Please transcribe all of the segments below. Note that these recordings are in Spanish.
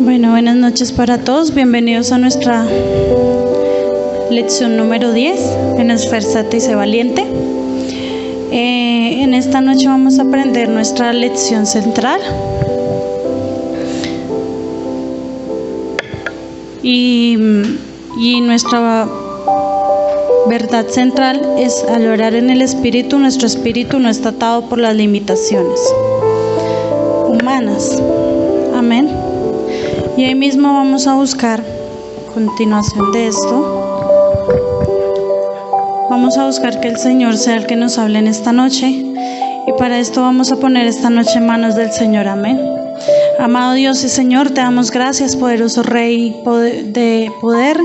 Bueno, buenas noches para todos. Bienvenidos a nuestra lección número 10 en Esfuérzate y sé valiente. En esta noche vamos a aprender nuestra lección central. Y nuestra verdad central es: al orar en el Espíritu, nuestro espíritu no está atado por las limitaciones humanas. Amén. Y ahí mismo vamos a buscar, continuación de esto, vamos a buscar que el Señor sea el que nos hable en esta noche. Y para esto vamos a poner esta noche en manos del Señor. Amén. Amado Dios y Señor, te damos gracias, poderoso Rey de poder,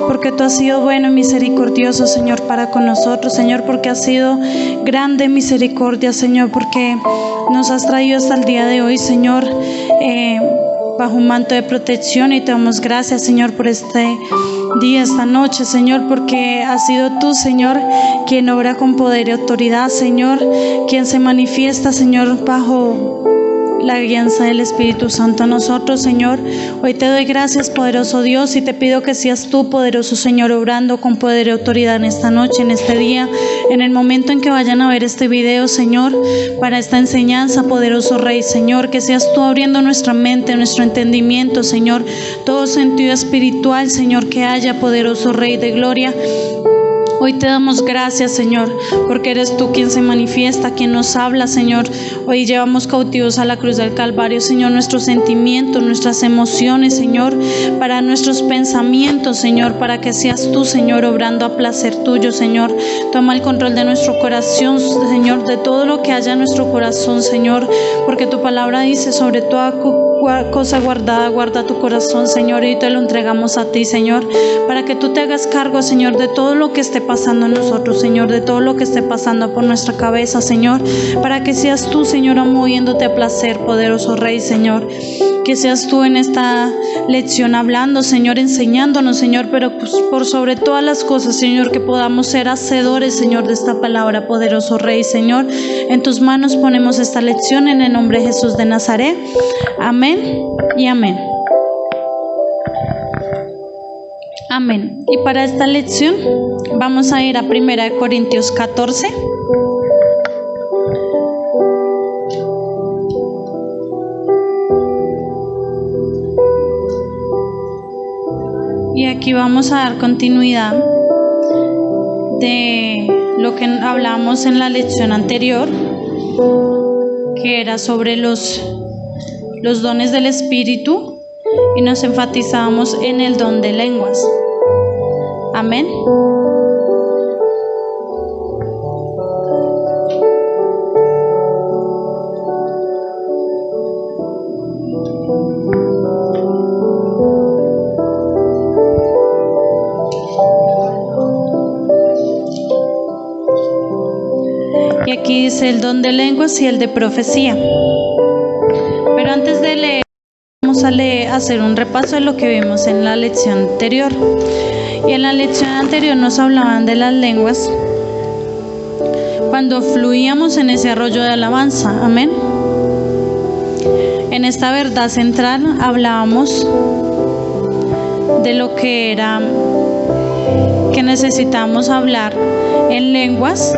porque tú has sido bueno y misericordioso, Señor, para con nosotros, Señor, porque has sido grande misericordia, Señor, porque nos has traído hasta el día de hoy, Señor, bajo un manto de protección. Y te damos gracias, Señor, por este día, esta noche, Señor, porque has sido tú, Señor, quien obra con poder y autoridad, Señor, quien se manifiesta, Señor, bajo la guianza del Espíritu Santo a nosotros, Señor. Hoy te doy gracias, poderoso Dios, y te pido que seas tú, poderoso Señor, obrando con poder y autoridad en esta noche, en este día, en el momento en que vayan a ver este video, Señor, para esta enseñanza, poderoso Rey, Señor, que seas tú abriendo nuestra mente, nuestro entendimiento, Señor, todo sentido espiritual, Señor, que haya, poderoso Rey de gloria. Hoy te damos gracias, Señor, porque eres tú quien se manifiesta, quien nos habla, Señor. Hoy llevamos cautivos a la cruz del Calvario, Señor, nuestros sentimientos, nuestras emociones, Señor, para nuestros pensamientos, Señor, para que seas tú, Señor, obrando a placer tuyo, Señor. Toma el control de nuestro corazón, Señor, de todo lo que haya en nuestro corazón, Señor, porque tu palabra dice: sobre toda cosa guardada, guarda tu corazón, Señor, y te lo entregamos a ti, Señor, para que tú te hagas cargo, Señor, de todo lo que esté pasando en nosotros, Señor, de todo lo que esté pasando por nuestra cabeza, Señor, para que seas tú, Señor, moviéndote a placer, poderoso Rey, Señor. Que seas tú en esta lección hablando, Señor, enseñándonos, Señor, pero pues por sobre todas las cosas, Señor, que podamos ser hacedores, Señor, de esta palabra, poderoso Rey, Señor. En tus manos ponemos esta lección en el nombre de Jesús de Nazaret. Amén y amén. Amén. Y para esta lección vamos a ir a 1 Corintios 14. Y aquí vamos a dar continuidad de lo que hablamos en la lección anterior, que era sobre los dones del Espíritu, y nos enfatizábamos en el don de lenguas. Amén. Y aquí dice el don de lenguas y el de profecía. Pero antes de leer, vamos a hacer un repaso de lo que vimos en la lección anterior. Y en la lección anterior nos hablaban de las lenguas cuando fluíamos en ese arroyo de alabanza. Amén. En esta verdad central hablábamos de lo que era que necesitamos hablar en lenguas.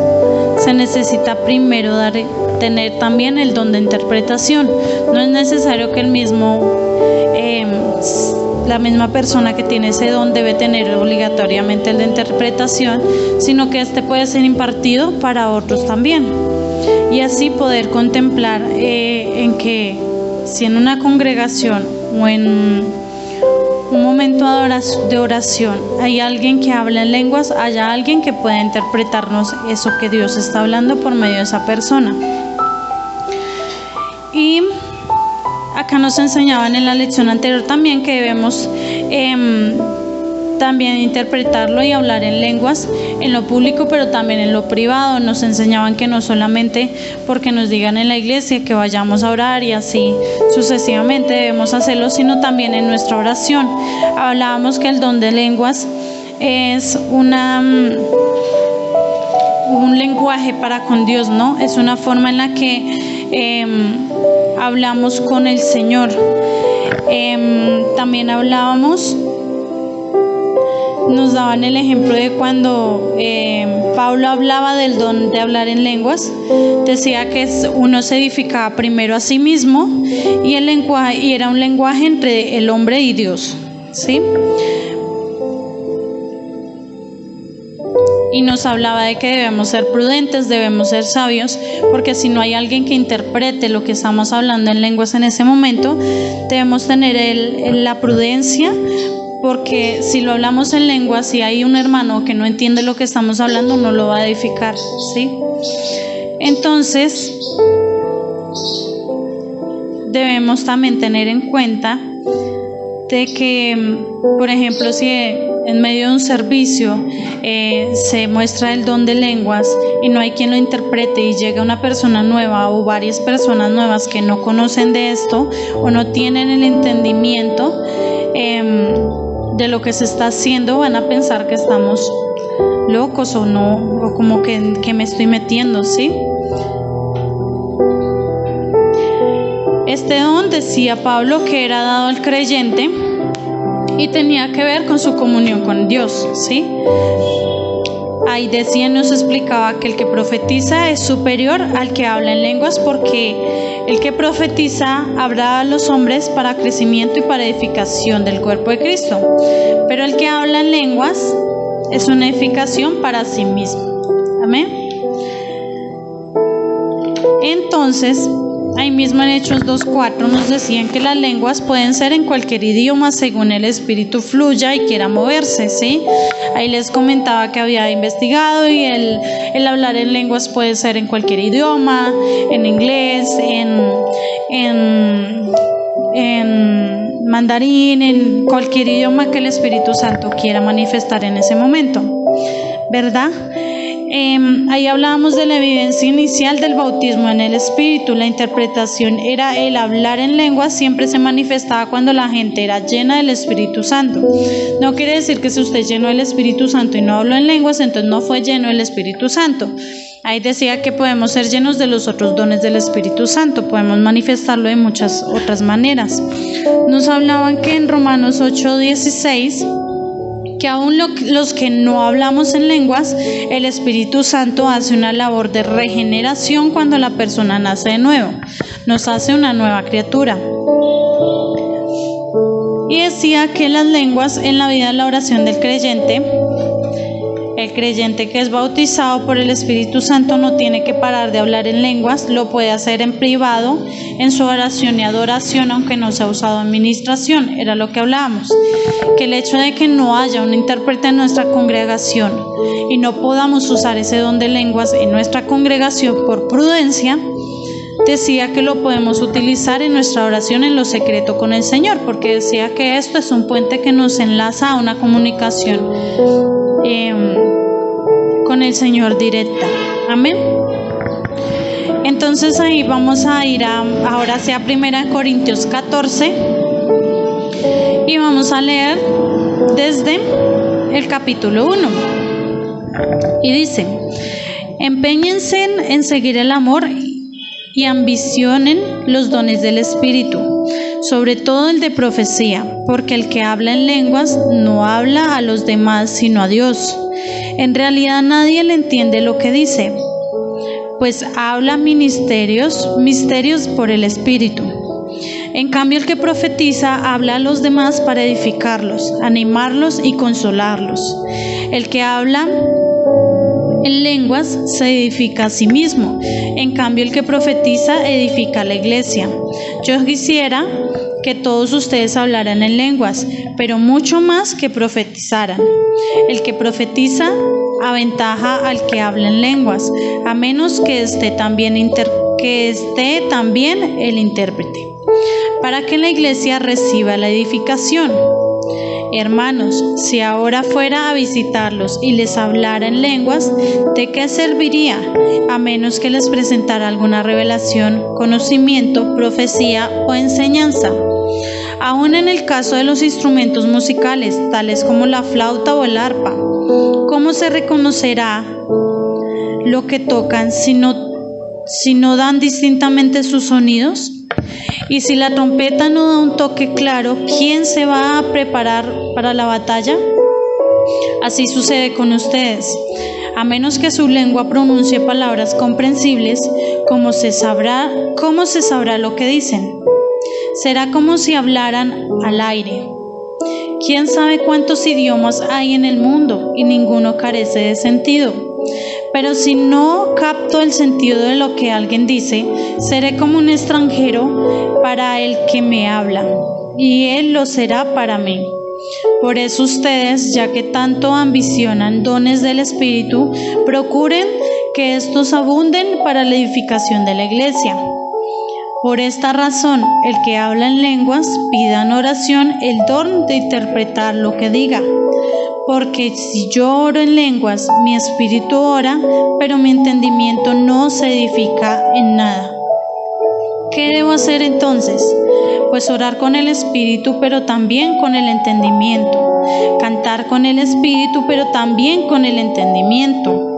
Se necesita primero tener también el don de interpretación. No es necesario que la misma persona que tiene ese don debe tener obligatoriamente el de interpretación, sino que este puede ser impartido para otros también. Y así poder contemplar en que si en una congregación o en un momento de oración hay alguien que habla en lenguas, haya alguien que pueda interpretarnos eso que Dios está hablando por medio de esa persona. Y acá nos enseñaban en la lección anterior también que debemos también interpretarlo y hablar en lenguas en lo público, pero también en lo privado. Nos enseñaban que no solamente porque nos digan en la iglesia que vayamos a orar y así sucesivamente debemos hacerlo, sino también en nuestra oración. Hablábamos que el don de lenguas es un lenguaje para con Dios, ¿no? Es una forma en la que hablamos con el Señor. también hablábamos, nos daban el ejemplo de cuando Pablo hablaba del don de hablar en lenguas. Decía que uno se edificaba primero a sí mismo y el lenguaje, y era un lenguaje entre el hombre y Dios, ¿sí? Y nos hablaba de que debemos ser prudentes, debemos ser sabios, porque si no hay alguien que interprete lo que estamos hablando en lenguas en ese momento, debemos tener la prudencia, porque si lo hablamos en lenguas, si hay un hermano que no entiende lo que estamos hablando, no lo va a edificar, ¿sí? Entonces, debemos también tener en cuenta de que, por ejemplo, si en medio de un servicio se muestra el don de lenguas y no hay quien lo interprete y llega una persona nueva o varias personas nuevas que no conocen de esto o no tienen el entendimiento de lo que se está haciendo, van a pensar que estamos locos o no, o como que me estoy metiendo, ¿sí? Este don, decía Pablo, que era dado al creyente y tenía que ver con su comunión con Dios, ¿sí? Ahí decía, nos explicaba que el que profetiza es superior al que habla en lenguas, porque el que profetiza habla a los hombres para crecimiento y para edificación del cuerpo de Cristo, pero el que habla en lenguas es una edificación para sí mismo. Amén. Entonces, ahí mismo en Hechos 2:4 nos decían que las lenguas pueden ser en cualquier idioma según el espíritu fluya y quiera moverse, ¿sí? Ahí les comentaba que había investigado y el hablar en lenguas puede ser en cualquier idioma, en inglés, en mandarín, en cualquier idioma que el Espíritu Santo quiera manifestar en ese momento, ¿verdad? Ahí hablábamos de la evidencia inicial del bautismo en el Espíritu. La interpretación era el hablar en lenguas, siempre se manifestaba cuando la gente era llena del Espíritu Santo. No quiere decir que si usted es lleno del Espíritu Santo y no habló en lenguas, entonces no fue lleno del Espíritu Santo. Ahí decía que podemos ser llenos de los otros dones del Espíritu Santo, podemos manifestarlo de muchas otras maneras. Nos hablaban que en Romanos 8:16, que aún los que no hablamos en lenguas, el Espíritu Santo hace una labor de regeneración cuando la persona nace de nuevo, nos hace una nueva criatura. Y decía que las lenguas en la vida de la oración del creyente, el creyente que es bautizado por el Espíritu Santo no tiene que parar de hablar en lenguas, lo puede hacer en privado, en su oración y adoración, aunque no sea usado en ministración. Era lo que hablábamos, que el hecho de que no haya un intérprete en nuestra congregación y no podamos usar ese don de lenguas en nuestra congregación por prudencia, decía que lo podemos utilizar en nuestra oración en lo secreto con el Señor, porque decía que esto es un puente que nos enlaza a una comunicación con el Señor directa. Amén. Entonces ahí vamos a ir ahora sí a 1 Corintios 14 y vamos a leer desde el capítulo 1 y dice: empeñense en seguir el amor y ambicionen los dones del Espíritu, sobre todo el de profecía, porque el que habla en lenguas no habla a los demás sino a Dios. En realidad nadie le entiende lo que dice, pues habla misterios por el Espíritu. En cambio, el que profetiza habla a los demás para edificarlos, animarlos y consolarlos. El que habla en lenguas se edifica a sí mismo. En cambio, el que profetiza edifica a la iglesia. Yo quisiera que todos ustedes hablaran en lenguas, pero mucho más que profetizaran. El que profetiza aventaja al que habla en lenguas, a menos que esté también el intérprete, para que la iglesia reciba la edificación. Hermanos, si ahora fuera a visitarlos y les hablara en lenguas, ¿de qué serviría? A menos que les presentara alguna revelación, conocimiento, profecía o enseñanza. Aún en el caso de los instrumentos musicales, tales como la flauta o el arpa, ¿cómo se reconocerá lo que tocan si no dan distintamente sus sonidos? Y si la trompeta no da un toque claro, ¿quién se va a preparar para la batalla? Así sucede con ustedes. A menos que su lengua pronuncie palabras comprensibles, ¿cómo se sabrá lo que dicen? Será como si hablaran al aire. ¿Quién sabe cuántos idiomas hay en el mundo y ninguno carece de sentido? Pero si no capto el sentido de lo que alguien dice, seré como un extranjero para el que me habla, y él lo será para mí. Por eso ustedes, ya que tanto ambicionan dones del Espíritu, procuren que estos abunden para la edificación de la iglesia. Por esta razón, el que habla en lenguas, pida en oración el don de interpretar lo que diga. Porque si yo oro en lenguas, mi espíritu ora, pero mi entendimiento no se edifica en nada. ¿Qué debo hacer entonces? Pues orar con el espíritu, pero también con el entendimiento. Cantar con el espíritu, pero también con el entendimiento.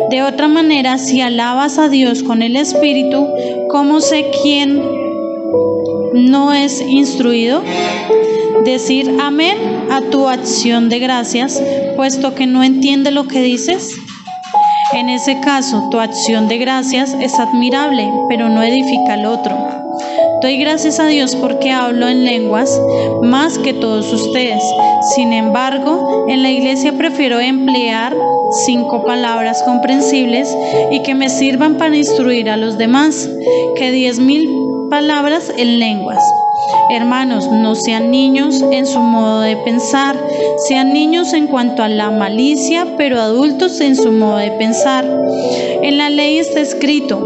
De otra manera, si alabas a Dios con el espíritu, ¿cómo sé quién no es instruido? Decir amén a tu acción de gracias, puesto que no entiende lo que dices. En ese caso, tu acción de gracias es admirable, pero no edifica al otro. Doy gracias a Dios porque hablo en lenguas más que todos ustedes. Sin embargo, en la iglesia prefiero emplear 5 palabras comprensibles y que me sirvan para instruir a los demás, que 10,000 palabras en lenguas. Hermanos, no sean niños en su modo de pensar, sean niños en cuanto a la malicia, pero adultos en su modo de pensar. En la ley está escrito: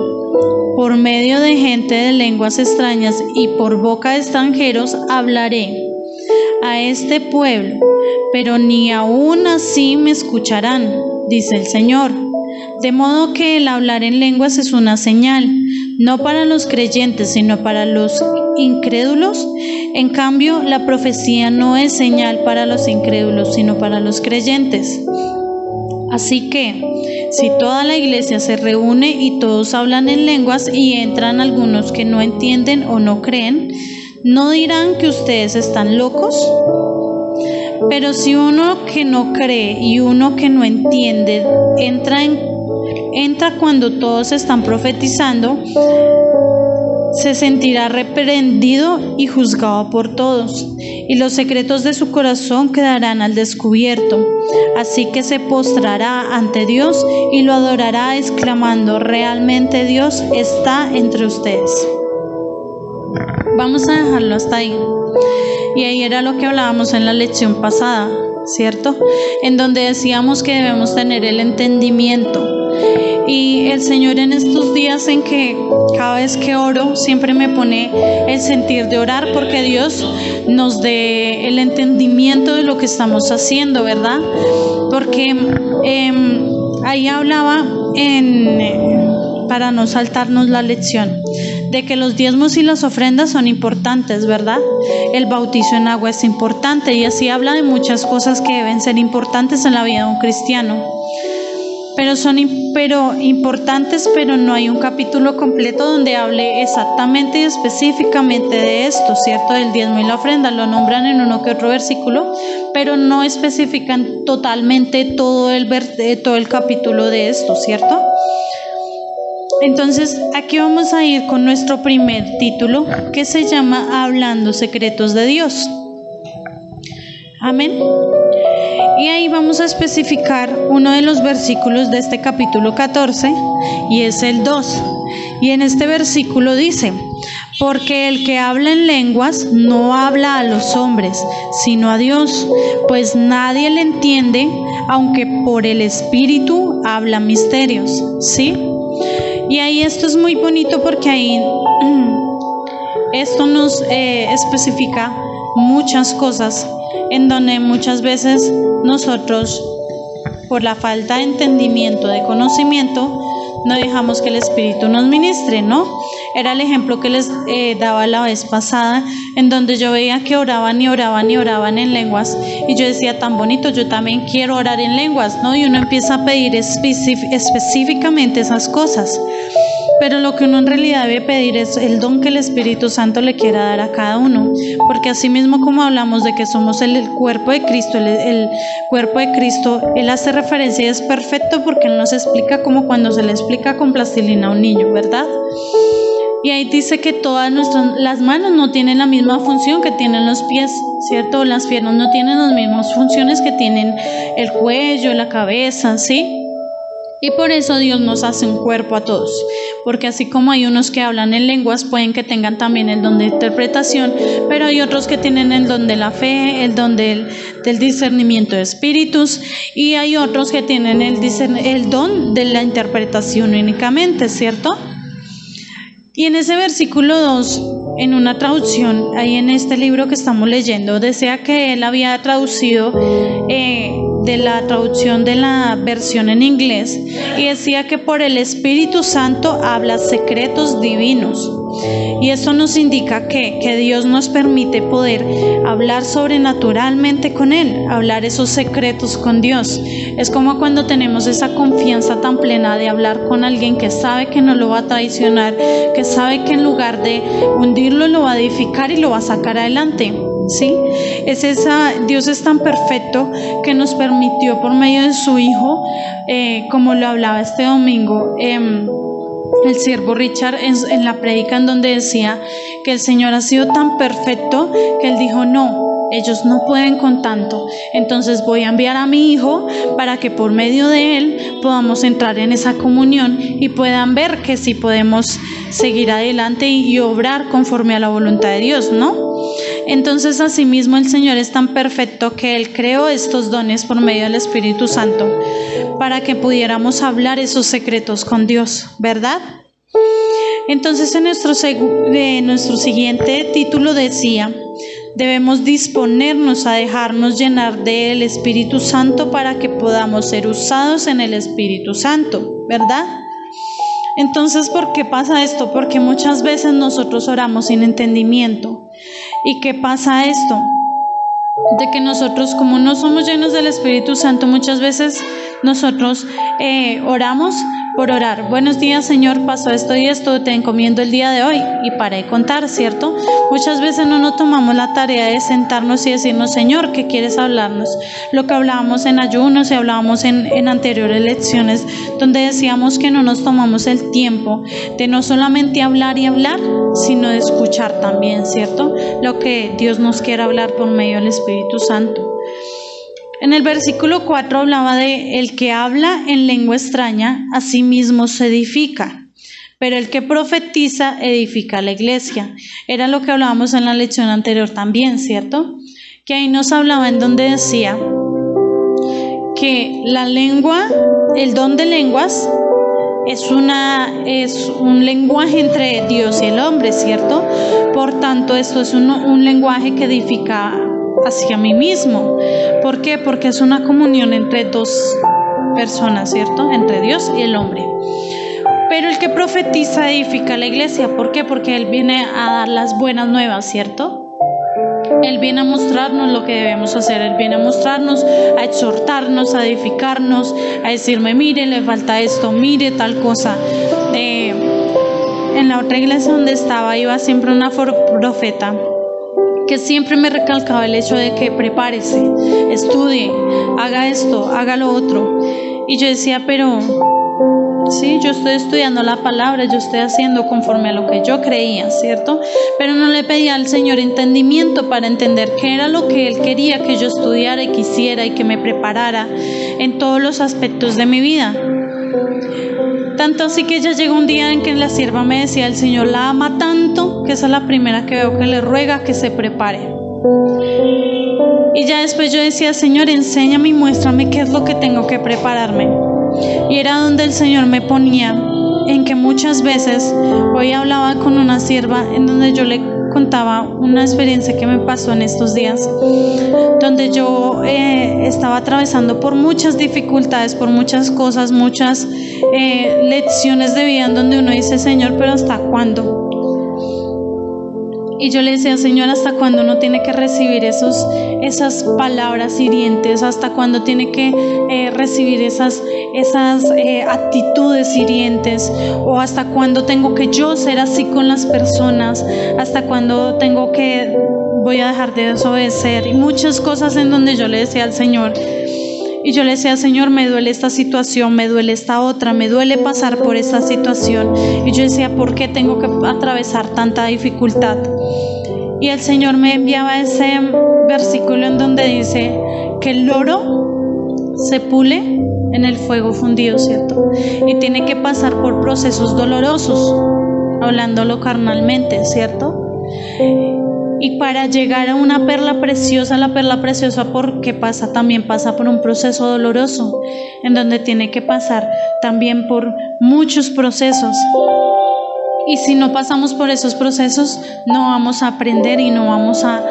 por medio de gente de lenguas extrañas y por boca de extranjeros hablaré a este pueblo, pero ni aún así me escucharán, dice el Señor. De modo que el hablar en lenguas es una señal, no para los creyentes, sino para los incrédulos. En cambio, la profecía no es señal para los incrédulos, sino para los creyentes. Así que, si toda la iglesia se reúne y todos hablan en lenguas y entran algunos que no entienden o no creen, ¿no dirán que ustedes están locos? Pero si uno que no cree y uno que no entiende entra cuando todos están profetizando, se sentirá reprendido y juzgado por todos, y los secretos de su corazón quedarán al descubierto. Así que se postrará ante Dios y lo adorará exclamando: realmente Dios está entre ustedes. Vamos a dejarlo hasta ahí. Y ahí era lo que hablábamos en la lección pasada, ¿cierto? En donde decíamos que debemos tener el entendimiento. Y el Señor en estos días en que cada vez que oro siempre me pone el sentir de orar, porque Dios nos dé el entendimiento de lo que estamos haciendo, ¿verdad? Porque ahí hablaba, para no saltarnos la lección, de que los diezmos y las ofrendas son importantes, ¿verdad? El bautizo en agua es importante, y así habla de muchas cosas que deben ser importantes en la vida de un cristiano. Pero importantes, pero no hay un capítulo completo donde hable exactamente y específicamente de esto, ¿cierto? Del diezmo y la ofrenda. Lo nombran en uno que otro versículo, pero no especifican totalmente todo el capítulo de esto, ¿cierto? Entonces, aquí vamos a ir con nuestro primer título, que se llama Hablando secretos de Dios. Amén. Y ahí vamos a especificar uno de los versículos de este capítulo 14, y es el 2. Y en este versículo dice: porque el que habla en lenguas no habla a los hombres, sino a Dios, pues nadie le entiende, aunque por el Espíritu habla misterios. ¿Sí? Y ahí esto es muy bonito, porque ahí esto nos especifica muchas cosas, en donde muchas veces nosotros, por la falta de entendimiento, de conocimiento, no dejamos que el Espíritu nos ministre, ¿no? Era el ejemplo que les daba la vez pasada, en donde yo veía que oraban y oraban y oraban en lenguas, y yo decía: tan bonito, yo también quiero orar en lenguas, ¿no? Y uno empieza a pedir específicamente esas cosas. pero lo que uno en realidad debe pedir es el don que el Espíritu Santo le quiera dar a cada uno, porque así mismo como hablamos de que somos el cuerpo de Cristo, el cuerpo de Cristo, Él hace referencia y es perfecto porque Él nos explica como cuando se le explica con plastilina a un niño, ¿verdad? Y ahí dice que todas las manos no tienen la misma función que tienen los pies, ¿cierto? Las piernas no tienen las mismas funciones que tienen el cuello, la cabeza, ¿sí? Y por eso Dios nos hace un cuerpo a todos, porque así como hay unos que hablan en lenguas, pueden que tengan también el don de interpretación, pero hay otros que tienen el don de la fe, el don del discernimiento de espíritus, y hay otros que tienen el don de la interpretación únicamente, ¿cierto? Y en ese versículo 2, en una traducción, ahí en este libro que estamos leyendo, decía que él había traducido de la traducción de la versión en inglés, y decía que por el Espíritu Santo habla secretos divinos. Y esto nos indica que Dios nos permite poder hablar sobrenaturalmente con Él, hablar esos secretos con Dios. Es como cuando tenemos esa confianza tan plena de hablar con alguien que sabe que no lo va a traicionar, que sabe que en lugar de hundirlo lo va a edificar y lo va a sacar adelante. ¿Sí? Dios es tan perfecto que nos permitió por medio de su Hijo, como lo hablaba este domingo, el siervo Richard en la prédica, en donde decía que el Señor ha sido tan perfecto que Él dijo: no, ellos no pueden con tanto, entonces voy a enviar a mi Hijo para que por medio de Él podamos entrar en esa comunión y puedan ver que sí podemos seguir adelante y obrar conforme a la voluntad de Dios, ¿no? Entonces, asimismo, el Señor es tan perfecto que Él creó estos dones por medio del Espíritu Santo para que pudiéramos hablar esos secretos con Dios, ¿verdad? Entonces, en nuestro siguiente título decía: debemos disponernos a dejarnos llenar del Espíritu Santo para que podamos ser usados en el Espíritu Santo, ¿verdad? Entonces, ¿por qué pasa esto? Porque muchas veces nosotros oramos sin entendimiento. ¿Y qué pasa esto? De que nosotros, como no somos llenos del Espíritu Santo, muchas veces nosotros oramos por orar. Buenos días, Señor, pasó esto y esto, te encomiendo el día de hoy, y para de contar, ¿cierto? Muchas veces no nos tomamos la tarea de sentarnos y decirnos: Señor, ¿qué quieres hablarnos? Lo que hablábamos en ayunos y hablábamos en anteriores lecciones, donde decíamos que no nos tomamos el tiempo de no solamente hablar y hablar, sino de escuchar también, ¿cierto? Lo que Dios nos quiere hablar por medio del Espíritu Santo. En el versículo 4 hablaba de: el que habla en lengua extraña, a sí mismo se edifica, pero el que profetiza edifica a la iglesia. Era lo que hablábamos en la lección anterior también, ¿cierto? Que ahí nos hablaba en donde decía que la lengua, el don de lenguas, es un lenguaje entre Dios y el hombre, ¿cierto? Por tanto, esto es un lenguaje que edifica hacia mí mismo. ¿Por qué? Porque es una comunión entre dos personas, ¿cierto? Entre Dios y el hombre. Pero el que profetiza edifica la iglesia. ¿Por qué? Porque Él viene a dar las buenas nuevas, ¿cierto? Él viene a mostrarnos lo que debemos hacer. Él viene a mostrarnos, a exhortarnos, a edificarnos, a decirme: mire, le falta esto, mire tal cosa. En la otra iglesia donde estaba, iba siempre una profeta que siempre me recalcaba el hecho de que prepárese, estudie, haga esto, haga lo otro. Y yo decía: pero sí, yo estoy estudiando la palabra, yo estoy haciendo conforme a lo que yo creía, ¿cierto? Pero no le pedía al Señor entendimiento para entender qué era lo que Él quería que yo estudiara y quisiera y que me preparara en todos los aspectos de mi vida. Tanto así que ya llegó un día en que la sierva me decía: el Señor la ama tanto que esa es la primera que veo que le ruega que se prepare. Y ya después yo decía: Señor, enséñame y muéstrame qué es lo que tengo que prepararme. Y era donde el Señor me ponía en que muchas veces, hoy hablaba con una sierva en donde yo le contaba una experiencia que me pasó en estos días, donde yo estaba atravesando por muchas dificultades, por muchas cosas, muchas lecciones de vida en donde uno dice: Señor, pero ¿hasta cuándo? Y yo le decía, Señor, ¿hasta cuándo uno tiene que recibir esas palabras hirientes? ¿Hasta cuándo tiene que recibir esas actitudes hirientes? ¿O hasta cuándo tengo que yo ser así con las personas? ¿Hasta cuándo voy a dejar de desobedecer? Y muchas cosas en donde yo le decía al Señor. Y yo le decía, Señor, me duele esta situación, me duele esta otra, me duele pasar por esta situación. Y yo decía, ¿por qué tengo que atravesar tanta dificultad? Y el Señor me enviaba ese versículo en donde dice que el oro se pule en el fuego fundido, ¿cierto? Y tiene que pasar por procesos dolorosos, hablándolo carnalmente, ¿cierto? Y para llegar a una perla preciosa, la perla preciosa, porque también pasa por un proceso doloroso, en donde tiene que pasar también por muchos procesos. Y si no pasamos por esos procesos, no vamos a aprender y no vamos a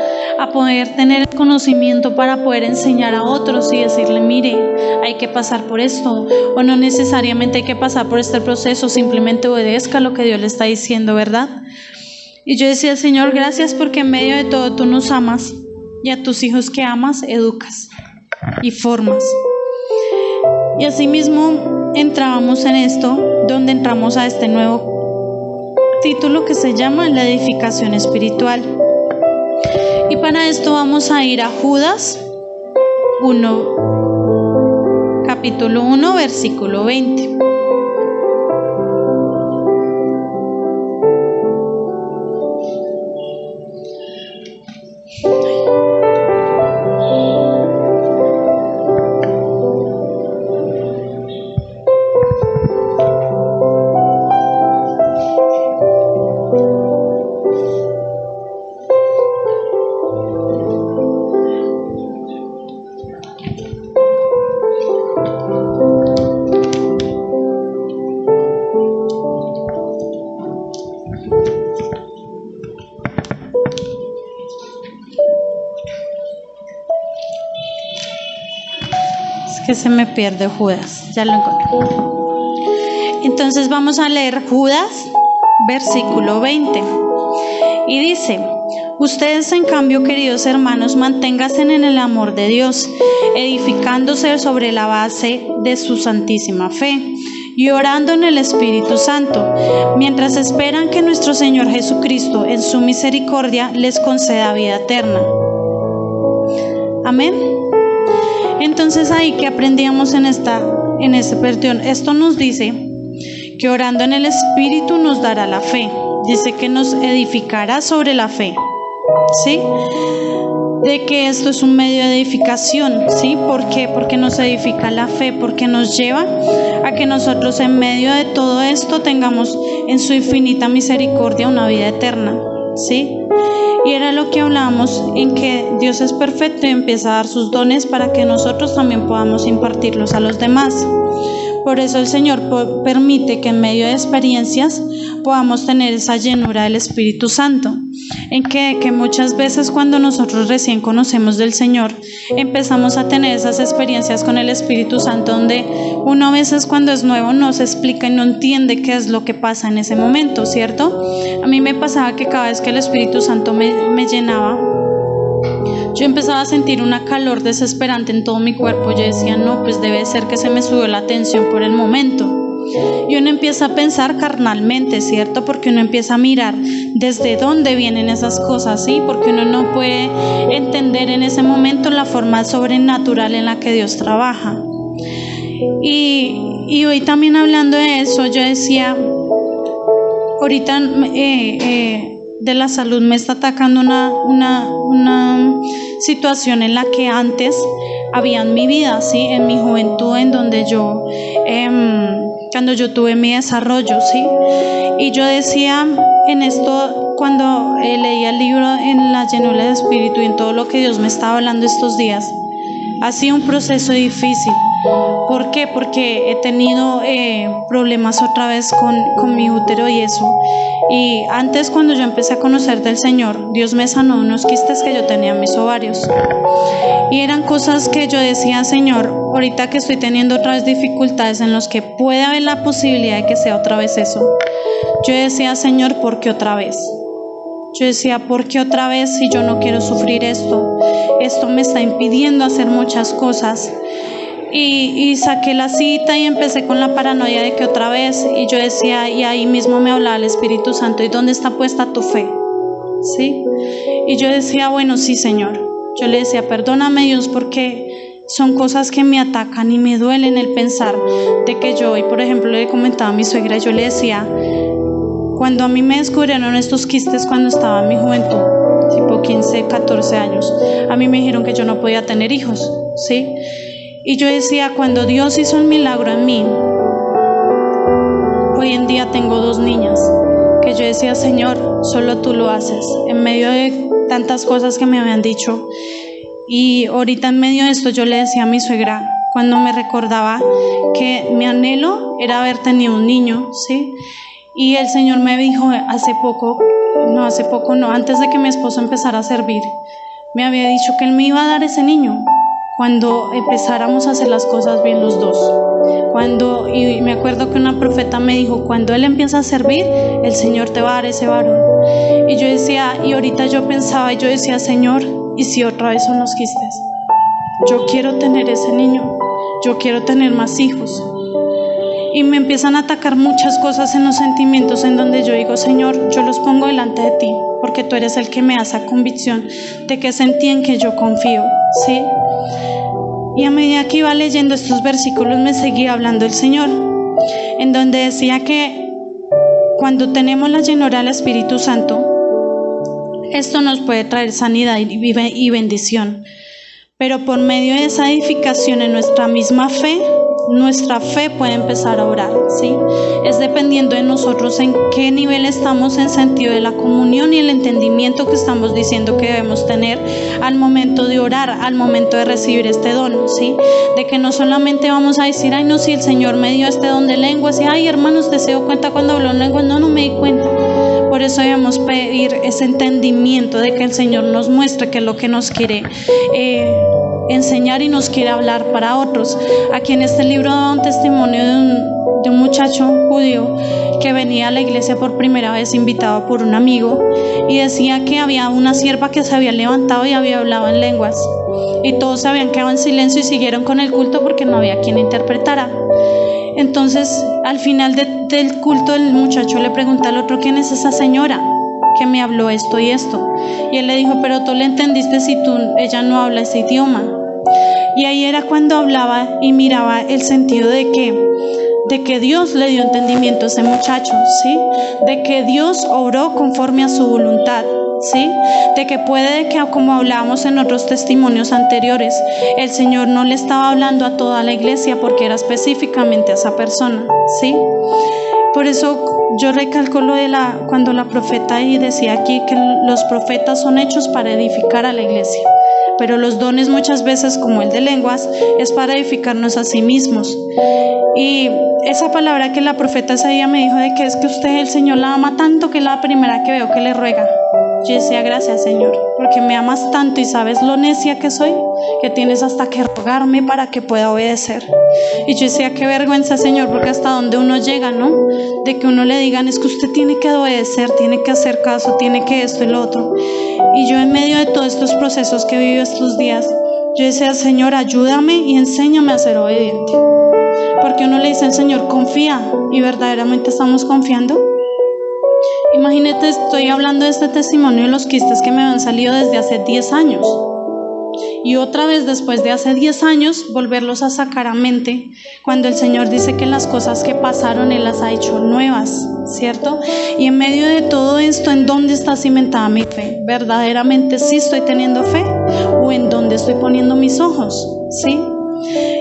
poder tener el conocimiento para poder enseñar a otros y decirle, mire, hay que pasar por esto, o no necesariamente hay que pasar por este proceso, simplemente obedezca lo que Dios le está diciendo, ¿verdad? Y yo decía, Señor, gracias porque en medio de todo tú nos amas y a tus hijos que amas, educas y formas. Y así mismo entrábamos en esto, donde entramos a este nuevo título que se llama la edificación espiritual. Y para esto vamos a ir a Judas 1, capítulo 1, versículo 20. Que se me pierde Judas, ya lo encontré. Entonces vamos a leer Judas, versículo 20. Y dice, ustedes en cambio, queridos hermanos, manténganse en el amor de Dios, edificándose sobre la base de su santísima fe y orando en el Espíritu Santo, mientras esperan que nuestro Señor Jesucristo, en su misericordia, les conceda vida eterna. Amén. Entonces ahí que aprendíamos en este perdión, esto nos dice que orando en el Espíritu nos dará la fe, dice que nos edificará sobre la fe, ¿sí? De que esto es un medio de edificación, ¿sí? ¿Por qué? Porque nos edifica la fe, porque nos lleva a que nosotros en medio de todo esto tengamos en su infinita misericordia una vida eterna, ¿sí? Y era lo que hablábamos, en que Dios es perfecto y empieza a dar sus dones para que nosotros también podamos impartirlos a los demás. Por eso el Señor permite que en medio de experiencias podamos tener esa llenura del Espíritu Santo, en que muchas veces cuando nosotros recién conocemos del Señor, empezamos a tener esas experiencias con el Espíritu Santo, donde uno a veces cuando es nuevo no se explica y no entiende qué es lo que pasa en ese momento, ¿cierto? A mí me pasaba que cada vez que el Espíritu Santo me llenaba, yo empezaba a sentir una calor desesperante en todo mi cuerpo. Yo decía, no, pues debe ser que se me subió la tensión por el momento. Y uno empieza a pensar carnalmente, ¿cierto? Porque uno empieza a mirar desde dónde vienen esas cosas, ¿sí? Porque uno no puede entender en ese momento la forma sobrenatural en la que Dios trabaja. Y hoy también hablando de eso, yo decía, ahorita de la salud me está atacando una situación en la que antes había en mi vida, ¿sí? En mi juventud, en donde yo, cuando yo tuve mi desarrollo, ¿sí? Y yo decía en esto, cuando leía el libro en la llenura del Espíritu y en todo lo que Dios me estaba hablando estos días, ha sido un proceso difícil. ¿Por qué? Porque he tenido problemas otra vez con mi útero y eso. Y antes, cuando yo empecé a conocer del Señor, Dios me sanó unos quistes que yo tenía en mis ovarios. Y eran cosas que yo decía, Señor, ahorita que estoy teniendo otra vez dificultades en los que puede haber la posibilidad de que sea otra vez eso. Yo decía, Señor, ¿por qué otra vez? Yo decía, ¿por qué otra vez si yo no quiero sufrir esto? Esto me está impidiendo hacer muchas cosas. Y saqué la cita y empecé con la paranoia de que otra vez, y yo decía, y ahí mismo me hablaba el Espíritu Santo, ¿y dónde está puesta tu fe? ¿Sí? Y yo decía, bueno, sí, Señor. Yo le decía, perdóname, Dios, porque son cosas que me atacan y me duelen el pensar de que yo, y por ejemplo le comentaba a mi suegra, yo le decía, cuando a mí me descubrieron estos quistes cuando estaba en mi juventud, tipo 15, 14 años, a mí me dijeron que yo no podía tener hijos, ¿sí? Y yo decía, cuando Dios hizo el milagro en mí, hoy en día tengo 2 niñas, que yo decía, Señor, solo tú lo haces, en medio de tantas cosas que me habían dicho. Y ahorita en medio de esto yo le decía a mi suegra, cuando me recordaba que mi anhelo era haber tenido un niño, ¿sí? Y el Señor me dijo antes de que mi esposo empezara a servir, me había dicho que Él me iba a dar ese niño cuando empezáramos a hacer las cosas bien los dos. Y me acuerdo que una profeta me dijo, cuando Él empieza a servir, el Señor te va a dar ese varón. Y yo decía, y ahorita yo pensaba, y yo decía, Señor, ¿y si otra vez son los quistes? Yo quiero tener ese niño, yo quiero tener más hijos. Y me empiezan a atacar muchas cosas en los sentimientos en donde yo digo, Señor, yo los pongo delante de ti, porque tú eres el que me da esa convicción de que es en ti en que yo confío, ¿sí? Y a medida que iba leyendo estos versículos me seguía hablando el Señor, en donde decía que cuando tenemos la llenura del Espíritu Santo, esto nos puede traer sanidad y bendición, pero por medio de esa edificación en nuestra misma fe, nuestra fe puede empezar a orar, ¿sí? Es dependiendo de nosotros en qué nivel estamos en sentido de la comunión y el entendimiento que estamos diciendo que debemos tener al momento de orar, al momento de recibir este don, ¿sí? De que no solamente vamos a decir, ay no, si el Señor me dio este don de lenguas, y ay hermanos, ¿te se dio cuenta cuando habló en lenguas? No me di cuenta. Por eso debemos pedir ese entendimiento de que el Señor nos muestre qué es lo que nos quiere enseñar y nos quiere hablar para otros. Aquí en este libro da un testimonio de un muchacho judío que venía a la iglesia por primera vez invitado por un amigo, y decía que había una sierva que se había levantado y había hablado en lenguas, y todos se habían quedado en silencio y siguieron con el culto porque no había quien interpretara. Entonces al final del culto el muchacho le pregunta al otro, ¿quién es esa señora que me habló esto y esto? Y él le dijo, pero tú le entendiste si ella no habla ese idioma. Y ahí era cuando hablaba y miraba el sentido de que Dios le dio entendimiento a ese muchacho, ¿sí? De que Dios obró conforme a su voluntad, ¿sí? De que puede que, como hablábamos en otros testimonios anteriores, el Señor no le estaba hablando a toda la iglesia porque era específicamente a esa persona, ¿sí? Por eso yo recalco lo de cuando la profeta ahí decía aquí que los profetas son hechos para edificar a la iglesia, pero los dones muchas veces, como el de lenguas, es para edificarnos a sí mismos. Y esa palabra que la profeta ese día me dijo de que es que usted, el Señor la ama tanto que es la primera que veo que le ruega. Yo decía, gracias Señor, porque me amas tanto y sabes lo necia que soy, que tienes hasta que rogarme para que pueda obedecer. Y yo decía, qué vergüenza Señor, porque hasta donde uno llega, ¿no? De que uno le digan, es que usted tiene que obedecer, tiene que hacer caso, tiene que esto y lo otro. Y yo en medio de todos estos procesos que he vivido estos días, yo decía, Señor, ayúdame y enséñame a ser obediente. Porque uno le dice al Señor, confía, y verdaderamente estamos confiando. Imagínate, estoy hablando de este testimonio de los quistes que me han salido desde hace 10 años. Y otra vez después de hace 10 años, volverlos a sacar a mente, cuando el Señor dice que las cosas que pasaron Él las ha hecho nuevas, ¿cierto? Y en medio de todo esto, ¿en dónde está cimentada mi fe? ¿Verdaderamente sí estoy teniendo fe? ¿O en dónde estoy poniendo mis ojos? ¿Sí?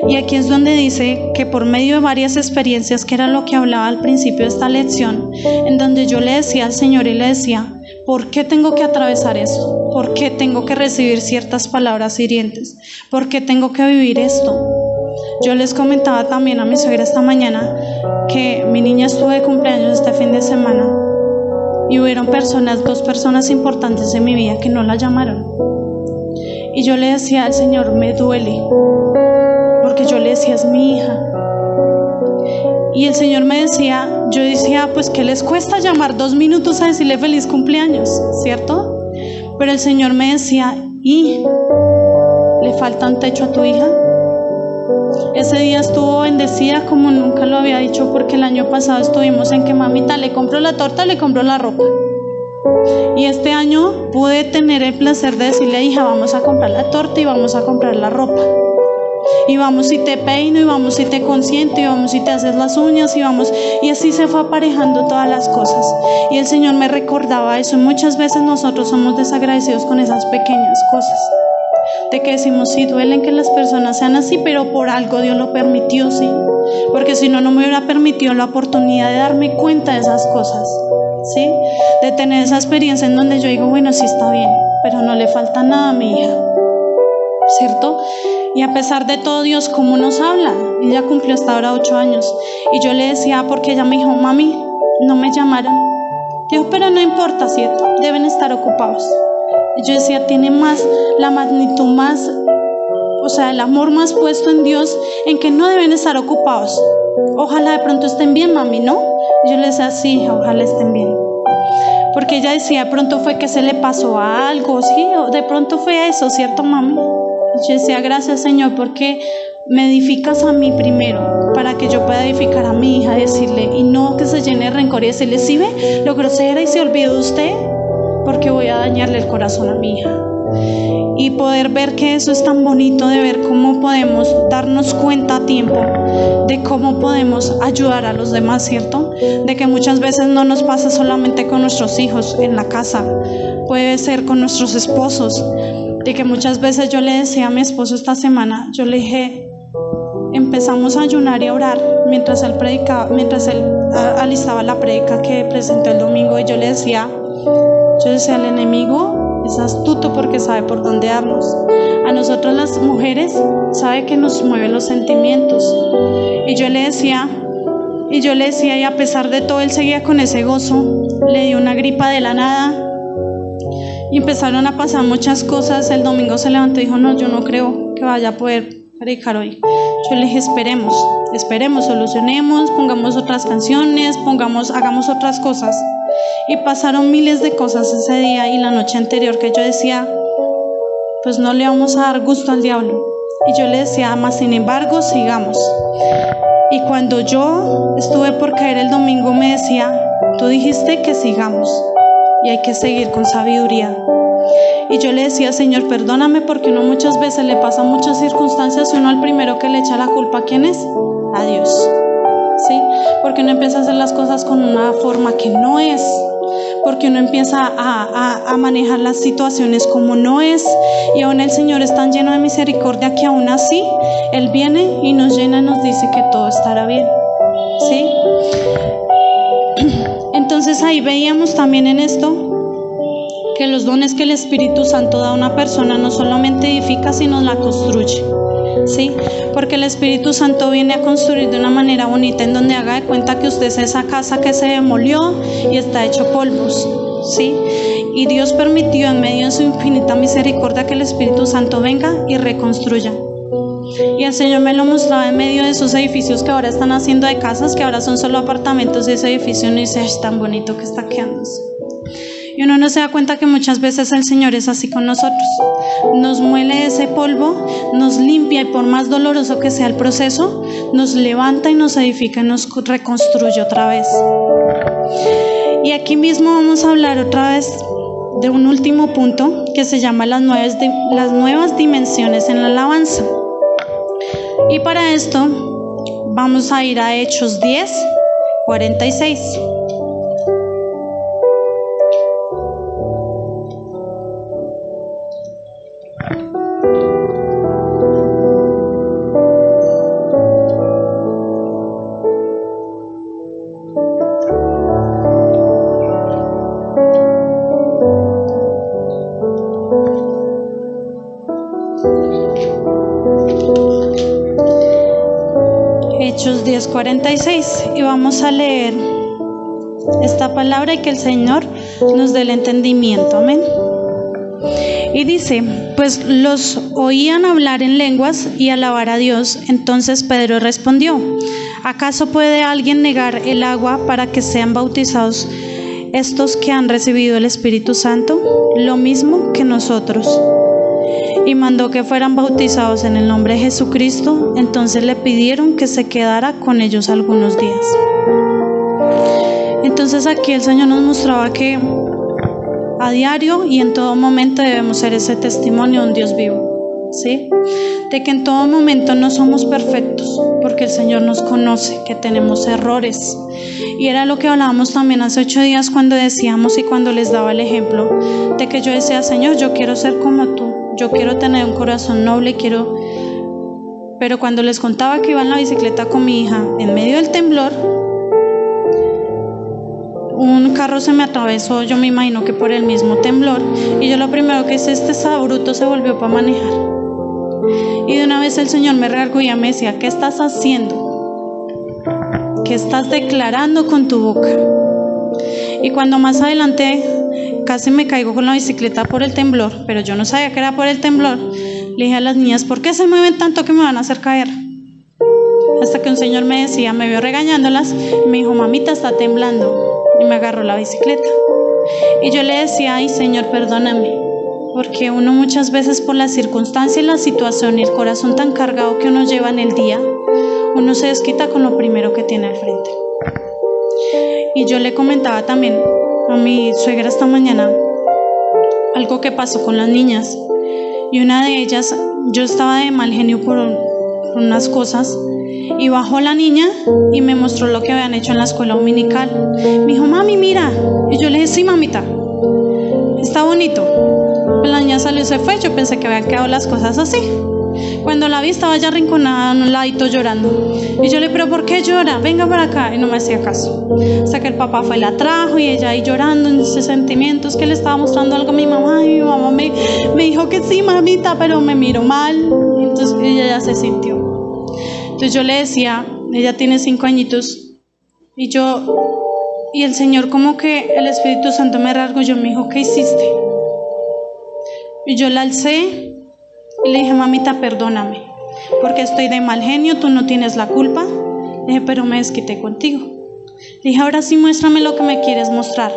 Y aquí es donde dice que por medio de varias experiencias, que era lo que hablaba al principio de esta lección, en donde yo le decía al Señor y le decía, ¿por qué tengo que atravesar esto? ¿Por qué tengo que recibir ciertas palabras hirientes? ¿Por qué tengo que vivir esto? Yo les comentaba también a mi suegra esta mañana que mi niña estuvo de cumpleaños este fin de semana y hubieron dos personas importantes en mi vida que no la llamaron. Y yo le decía al Señor, me duele, porque yo le decía, es mi hija. Y el Señor me decía, yo decía, pues ¿qué les cuesta llamar 2 minutos a decirle feliz cumpleaños? ¿Cierto? Pero el Señor me decía, ¿y le falta un techo a tu hija? Ese día estuvo bendecida como nunca lo había dicho, porque el año pasado estuvimos en que mamita le compró la torta, le compró la ropa. Y este año pude tener el placer de decirle, hija, vamos a comprar la torta y vamos a comprar la ropa. Y vamos y te peino, y vamos y te consiento, y vamos y te haces las uñas, y vamos. Y así se fue aparejando todas las cosas. Y el Señor me recordaba eso. Y muchas veces nosotros somos desagradecidos con esas pequeñas cosas. De que decimos, sí, duelen que las personas sean así, pero por algo Dios lo permitió, sí. Porque si no, no me hubiera permitido la oportunidad de darme cuenta de esas cosas, ¿sí? De tener esa experiencia en donde yo digo, bueno, sí está bien, pero no le falta nada a mi hija, ¿cierto? Y a pesar de todo, Dios, ¿cómo nos habla? Ella cumplió hasta ahora 8 años. Y yo le decía, porque ella me dijo, mami, no me llamaron. Dijo, pero no importa, ¿cierto? Deben estar ocupados. Y yo decía, tiene más, la magnitud más, o sea, el amor más puesto en Dios, en que no deben estar ocupados. Ojalá de pronto estén bien, mami, ¿no? Y yo le decía, sí, ojalá estén bien. Porque ella decía, de pronto fue que se le pasó algo, ¿sí? O de pronto fue eso, ¿cierto, mami? Yo decía, gracias, Señor, porque me edificas a mí primero, para que yo pueda edificar a mi hija, decirle, y no que se llene de rencor y decirle, ¿sí ve lo grosera y se olvidó de usted? Porque voy a dañarle el corazón a mi hija. Y poder ver que eso es tan bonito, de ver cómo podemos darnos cuenta a tiempo de cómo podemos ayudar a los demás, ¿cierto? De que muchas veces no nos pasa solamente con nuestros hijos en la casa, puede ser con nuestros esposos. De que muchas veces yo le decía a mi esposo esta semana, yo le dije, empezamos a ayunar y a orar mientras él predicaba, mientras él alistaba la predica que presentó el domingo, y yo decía al enemigo es astuto porque sabe por dónde darnos. A nosotros las mujeres sabe que nos mueven los sentimientos. Y yo le decía, y a pesar de todo él seguía con ese gozo. Le dio una gripa de la nada y empezaron a pasar muchas cosas. El domingo se levantó y dijo, no, yo no creo que vaya a poder predicar hoy. Yo le dije, esperemos, solucionemos, pongamos otras canciones, hagamos otras cosas. Y pasaron miles de cosas ese día y la noche anterior, que yo decía, pues no le vamos a dar gusto al diablo. Y yo le decía, más sin embargo, sigamos. Y cuando yo estuve por caer el domingo, me decía, tú dijiste que sigamos y hay que seguir con sabiduría. Y yo le decía, Señor, perdóname, porque uno muchas veces le pasan muchas circunstancias y uno al primero que le echa la culpa, ¿a quién es? A Dios, ¿sí? Porque uno empieza a hacer las cosas con una forma que no es, porque uno empieza a manejar las situaciones como no es, y aún el Señor es tan lleno de misericordia que aún así Él viene y nos llena y nos dice que todo estará bien, ¿sí? Entonces ahí veíamos también en esto que los dones que el Espíritu Santo da a una persona no solamente edifica, sino la construye, ¿sí? Porque el Espíritu Santo viene a construir de una manera bonita, en donde haga de cuenta que usted es esa casa que se demolió y está hecho polvos, ¿sí? Y Dios permitió en medio de su infinita misericordia que el Espíritu Santo venga y reconstruya. Y el Señor me lo mostraba en medio de esos edificios que ahora están haciendo de casas, que ahora son solo apartamentos, y ese edificio no dice, es tan bonito que está quedándose. Y uno no se da cuenta que muchas veces el Señor es así con nosotros. Nos muele ese polvo, nos limpia, y por más doloroso que sea el proceso, nos levanta y nos edifica y nos reconstruye otra vez. Y aquí mismo vamos a hablar otra vez de un último punto que se llama las nuevas dimensiones en la alabanza. Y para esto vamos a ir a Hechos 10, 46. Hechos 10:46, y vamos a leer esta palabra y que el Señor nos dé el entendimiento, amén. Y dice, pues los oían hablar en lenguas y alabar a Dios. Entonces Pedro respondió, ¿Acaso puede alguien negar el agua para que sean bautizados estos que han recibido el Espíritu Santo? Lo mismo que nosotros. Y mandó que fueran bautizados en el nombre de Jesucristo. Entonces le pidieron que se quedara con ellos algunos días. Entonces aquí el Señor nos mostraba que a diario y en todo momento debemos ser ese testimonio de un Dios vivo, ¿sí? De que en todo momento no somos perfectos, porque el Señor nos conoce, que tenemos errores. Y era lo que hablábamos también hace 8 días cuando decíamos y cuando les daba el ejemplo de que yo decía, Señor, yo quiero ser como tú, yo quiero tener un corazón noble, pero cuando les contaba que iba en la bicicleta con mi hija en medio del temblor, un carro se me atravesó, yo me imagino que por el mismo temblor, y yo lo primero que hice, este sabruto se volvió para manejar. Y de una vez el Señor me recargó y me decía, ¿qué estás haciendo? ¿Qué estás declarando con tu boca? Y cuando más adelante casi me caigo con la bicicleta por el temblor, pero yo no sabía que era por el temblor, le dije a las niñas, ¿por qué se mueven tanto que me van a hacer caer? Hasta que un señor me decía, me vio regañándolas, y me dijo, mamita, está temblando. Y me agarró la bicicleta. Y yo le decía, ay Señor, perdóname, porque uno muchas veces por la circunstancia y la situación y el corazón tan cargado que uno lleva en el día, uno se desquita con lo primero que tiene al frente. Y yo le comentaba también a mi suegra esta mañana algo que pasó con las niñas. Y una de ellas, yo estaba de mal genio por unas cosas, y bajó la niña y me mostró lo que habían hecho en la escuela dominical. Me dijo, mami, mira. Y yo le dije, sí, mamita, está bonito. Pues la niña salió y se fue. Yo pensé que habían quedado las cosas así. Cuando la vi estaba ya arrinconada en un ladito llorando. Y yo le dije, ¿pero por qué llora? Venga para acá. Y no me hacía caso. Hasta que el papá fue y la trajo y ella ahí llorando en sus sentimientos, que le estaba mostrando algo a mi mamá. Y mi mamá me dijo que sí, mamita, pero me miró mal. Y entonces ella ya se sintió. Entonces yo le decía, ella tiene 5 añitos, y el Señor como que el Espíritu Santo me redarguyó, me dijo, ¿qué hiciste? Y yo la alcé y le dije, mamita, perdóname, porque estoy de mal genio, tú no tienes la culpa. Le dije, pero me desquité contigo. Le dije, ahora sí muéstrame lo que me quieres mostrar.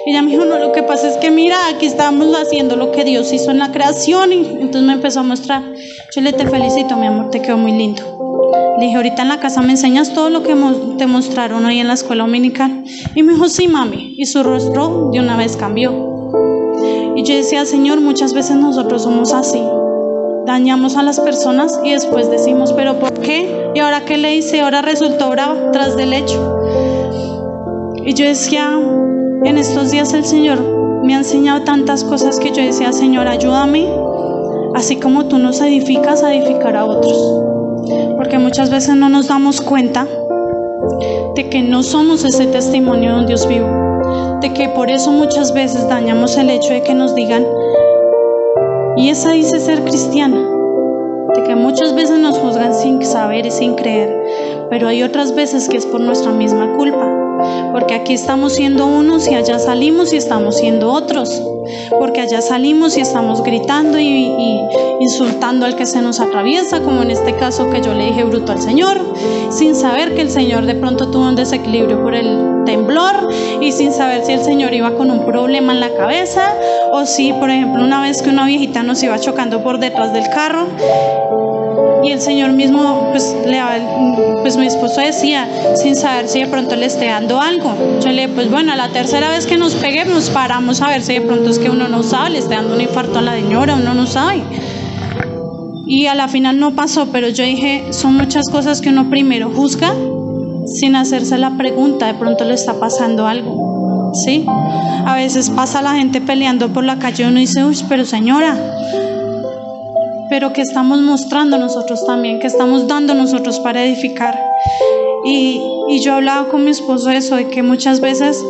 Y ella me dijo, no, lo que pasa es que mira, aquí estamos haciendo lo que Dios hizo en la creación. Y entonces me empezó a mostrar. Yo le te felicito, mi amor, te quedó muy lindo. Le dije, ahorita en la casa me enseñas todo lo que te mostraron hoy en la escuela dominical. Y me dijo, sí, mami. Y su rostro de una vez cambió. Y yo decía, Señor, muchas veces nosotros somos así. Dañamos a las personas y después decimos, ¿pero por qué? ¿Y ahora qué le hice? Ahora resultó brava tras del hecho. Y yo decía, en estos días el Señor me ha enseñado tantas cosas que yo decía, Señor, ayúdame, así como tú nos edificas, a edificar a otros. Porque muchas veces no nos damos cuenta de que no somos ese testimonio de un Dios vivo, de que por eso muchas veces dañamos el hecho de que nos digan, y esa dice ser cristiana, de que muchas veces nos juzgan sin saber y sin creer, pero hay otras veces que es por nuestra misma culpa, porque aquí estamos siendo unos y allá salimos y estamos siendo otros, porque allá salimos y estamos gritando y insultando al que se nos atraviesa, como en este caso que yo le dije bruto al Señor, sin saber que el Señor de pronto tuvo un desequilibrio por el temblor y sin saber si el Señor iba con un problema en la cabeza o si, por ejemplo, una vez que una viejita nos iba chocando por detrás del carro y el Señor mismo, pues mi esposo decía, sin saber si de pronto le esté dando algo. Yo le dije, pues bueno, a la tercera vez que nos peguemos paramos a ver si de pronto es que uno no sabe, le esté dando un infarto a la señora, uno no sabe. Y a la final no pasó, pero yo dije, son muchas cosas que uno primero juzga sin hacerse la pregunta, de pronto le está pasando algo, ¿sí? A veces pasa la gente peleando por la calle y uno dice, uy, pero señora, pero que estamos mostrando nosotros también, que estamos dando nosotros para edificar. Y yo hablaba con mi esposo de eso, de que muchas veces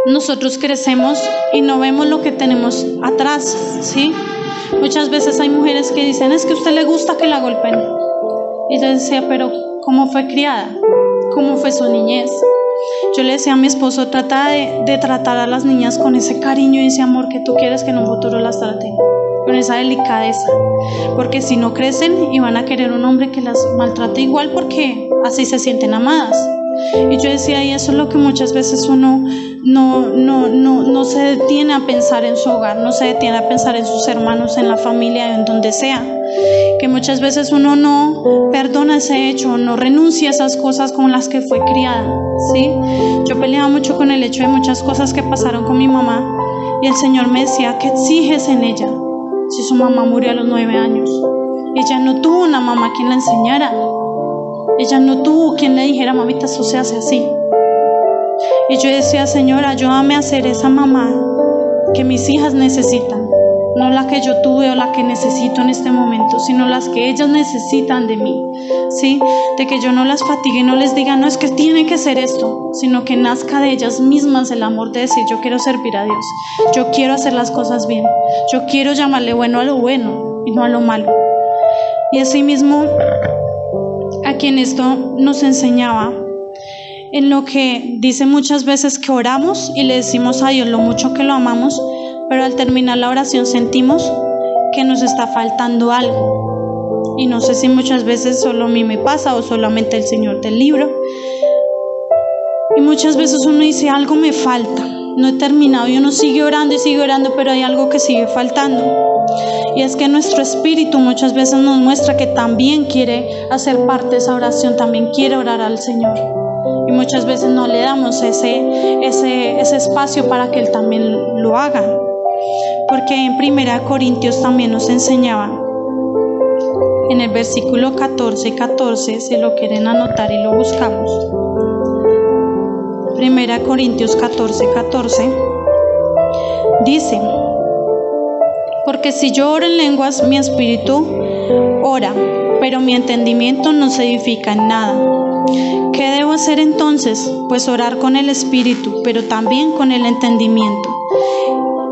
nosotros crecemos y no vemos lo que tenemos atrás, ¿sí? Muchas veces hay mujeres que dicen, es que a usted le gusta que la golpeen. Y yo decía, pero ¿cómo fue criada? ¿Cómo fue su niñez? Yo le decía a mi esposo, trata de tratar a las niñas con ese cariño y ese amor que tú quieres que en un futuro las traten. con esa delicadeza, porque si no crecen y van a querer un hombre que las maltrate igual porque así se sienten amadas. Y yo decía, y eso es lo que muchas veces uno no se detiene a pensar en su hogar, no se detiene a pensar en sus hermanos, en la familia, en donde sea, que muchas veces uno no perdona ese hecho, no renuncia a esas cosas con las que fue criada, ¿sí? Yo peleaba mucho con el hecho de muchas cosas que pasaron con mi mamá, y el Señor me decía, ¿qué exiges en ella? Si su mamá murió a los 9 años, ella no tuvo una mamá quien la enseñara. Ella no tuvo quien le dijera, mamita, eso se hace así. Y yo decía, Señor, ayúdame a ser esa mamá que mis hijas necesitan. No la que yo tuve o la que necesito en este momento, sino las que ellas necesitan de mí. ¿Sí? De que yo no las fatigue y no les diga, no, es que tiene que ser esto, sino que nazca de ellas mismas el amor de decir, yo quiero servir a Dios. Yo quiero hacer las cosas bien. Yo quiero llamarle bueno a lo bueno y no a lo malo. Y así mismo, a quien esto nos enseñaba, en lo que dice muchas veces que oramos y le decimos a Dios lo mucho que lo amamos, pero al terminar la oración sentimos que nos está faltando algo. Y no sé si muchas veces solo a mí me pasa o solamente el Señor del libro. Y muchas veces uno dice, algo me falta, no he terminado, y uno sigue orando, pero hay algo que sigue faltando. Y es que nuestro espíritu muchas veces nos muestra que también quiere hacer parte de esa oración, también quiere orar al Señor. Y muchas veces no le damos ese espacio para que Él también lo haga. Porque en 1 Corintios también nos enseñaba, en el versículo 14, si lo quieren anotar y lo buscamos. 1 Corintios 14, dice, porque si yo oro en lenguas, mi espíritu ora, pero mi entendimiento no se edifica en nada. ¿Qué debo hacer entonces? Pues orar con el espíritu, pero también con el entendimiento.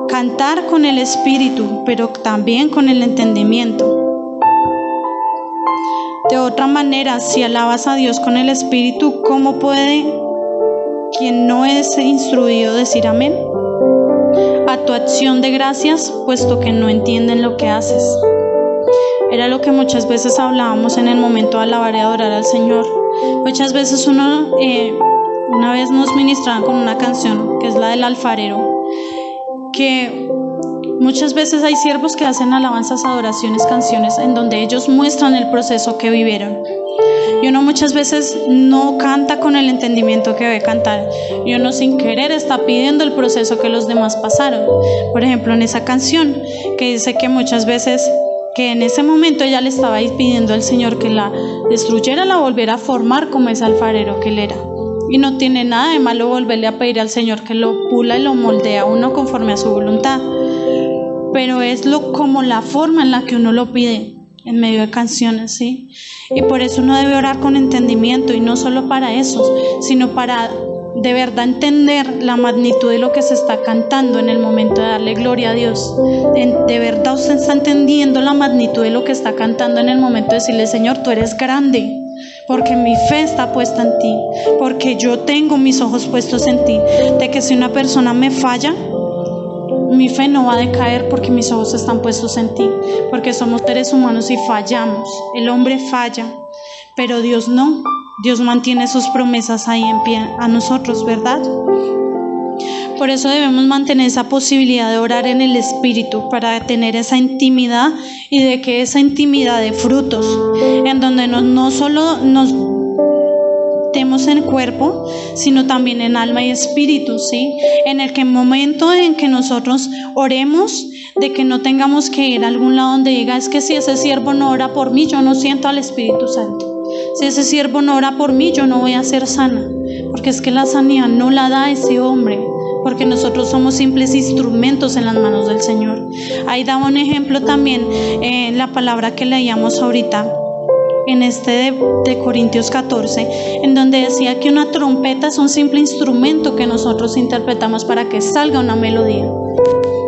Cantar con el espíritu, pero también con el entendimiento. De otra manera, si alabas a Dios con el espíritu, ¿cómo puede quien no es instruido decir amén a tu acción de gracias, puesto que no entienden lo que haces? Era lo que muchas veces hablábamos en el momento de alabar y adorar al Señor. Muchas veces una vez nos ministraban con una canción que es la del alfarero, que muchas veces hay siervos que hacen alabanzas, adoraciones, canciones en donde ellos muestran el proceso que vivieron. Y uno muchas veces no canta con el entendimiento que debe cantar, y uno sin querer está pidiendo el proceso que los demás pasaron. Por ejemplo, en esa canción que dice que muchas veces, que en ese momento ella le estaba pidiendo al Señor que la destruyera, la volviera a formar como ese alfarero que él era. Y no tiene nada de malo volverle a pedir al Señor que lo pula y lo moldea a uno conforme a su voluntad, pero es como la forma en la que uno lo pide en medio de canciones, ¿sí? Y por eso uno debe orar con entendimiento, y no solo para eso, sino para de verdad entender la magnitud de lo que se está cantando en el momento de darle gloria a Dios. De verdad usted está entendiendo la magnitud de lo que está cantando en el momento de decirle, Señor, tú eres grande, porque mi fe está puesta en ti, porque yo tengo mis ojos puestos en ti, de que si una persona me falla, mi fe no va a decaer porque mis ojos están puestos en ti, porque somos seres humanos y fallamos. El hombre falla, pero Dios no. Dios mantiene sus promesas ahí en pie a nosotros, ¿verdad? Por eso debemos mantener esa posibilidad de orar en el Espíritu, para tener esa intimidad, y de que esa intimidad de frutos, en donde no solo nos demos en cuerpo, sino también en alma y espíritu, ¿sí? En el momento en que nosotros oremos, de que no tengamos que ir a algún lado donde diga, es que si ese siervo no ora por mí, yo no siento al Espíritu Santo. Si ese siervo no ora por mí, yo no voy a ser sana, porque es que la sanidad no la da ese hombre, porque nosotros somos simples instrumentos en las manos del Señor. Ahí daba un ejemplo también la palabra que leíamos ahorita, en de Corintios 14, en donde decía que una trompeta es un simple instrumento que nosotros interpretamos para que salga una melodía.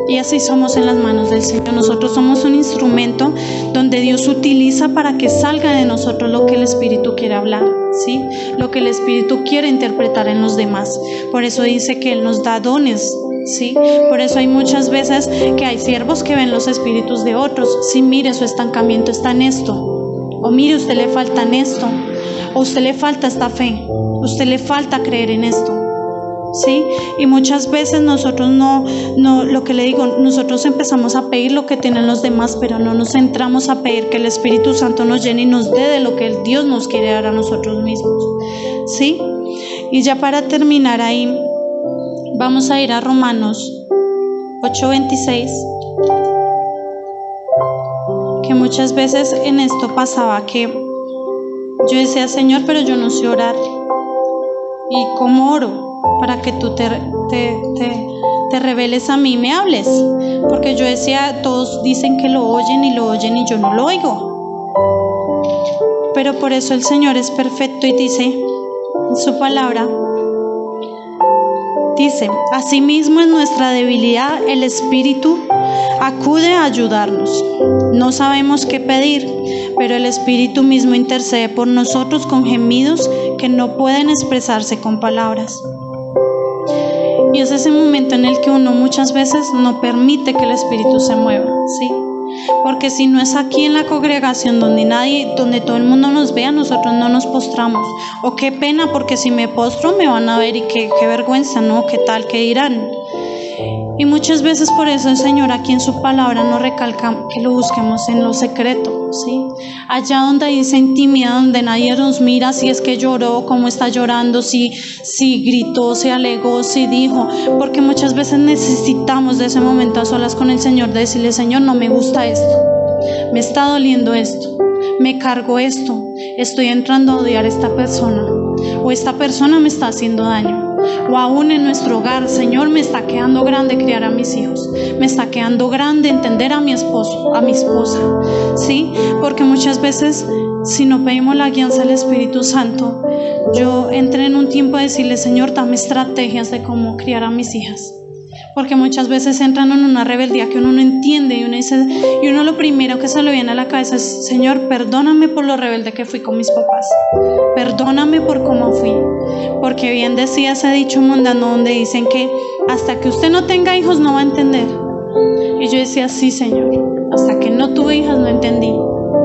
Y así somos en las manos del Señor. Nosotros somos un instrumento donde Dios utiliza para que salga de nosotros lo que el Espíritu quiere hablar, ¿sí? Lo que el Espíritu quiere interpretar en los demás. Por eso dice que Él nos da dones ¿sí? Por eso hay muchas veces que hay siervos que ven los espíritus de otros. Sí, mire, su estancamiento está en esto, o mire, usted le falta en esto, o usted le falta esta fe, usted le falta creer en esto, ¿sí? Y muchas veces nosotros no, lo que le digo, nosotros empezamos a pedir lo que tienen los demás, pero no nos centramos a pedir que el Espíritu Santo nos llene y nos dé de lo que el Dios nos quiere dar a nosotros mismos, ¿sí? Y ya para terminar ahí, vamos a ir a Romanos 8:26, que muchas veces en esto pasaba que yo decía, Señor, pero yo no sé orar. ¿Y cómo oro? Para que tú te reveles a mí y me hables. Porque yo decía, todos dicen que lo oyen y yo no lo oigo. Pero por eso el Señor es perfecto y dice en su palabra, dice, asimismo en nuestra debilidad el Espíritu acude a ayudarnos. No sabemos qué pedir, pero el Espíritu mismo intercede por nosotros con gemidos que no pueden expresarse con palabras. Y es ese momento en el que uno muchas veces no permite que el Espíritu se mueva, ¿sí? Porque si no es aquí en la congregación donde todo el mundo nos vea, nosotros no nos postramos. O qué pena, porque si me postro me van a ver y qué vergüenza, ¿no? ¿Qué tal? ¿Qué dirán? Y muchas veces por eso el Señor aquí en su palabra nos recalca que lo busquemos en lo secreto, ¿sí? Allá donde hay esa intimidad, donde nadie nos mira si es que lloró, cómo está llorando, si gritó, si alegó, si dijo, porque muchas veces necesitamos de ese momento a solas con el Señor, de decirle, Señor, no me gusta esto, me está doliendo esto, me cargo esto, estoy entrando a odiar a esta persona, o esta persona me está haciendo daño. O aún en nuestro hogar, Señor, me está quedando grande criar a mis hijos, me está quedando grande entender a mi esposo, a mi esposa, ¿sí? Porque muchas veces si no pedimos la guianza del Espíritu Santo, yo entré en un tiempo de decirle, Señor, dame estrategias de cómo criar a mis hijas. Porque muchas veces entran en una rebeldía que uno no entiende y uno dice, y uno lo primero que se le viene a la cabeza es, Señor, perdóname por lo rebelde que fui con mis papás, perdóname por cómo fui, porque bien decía ese dicho mundano donde dicen que hasta que usted no tenga hijos no va a entender. Y yo decía, sí, Señor, hasta que no tuve hijas no entendí.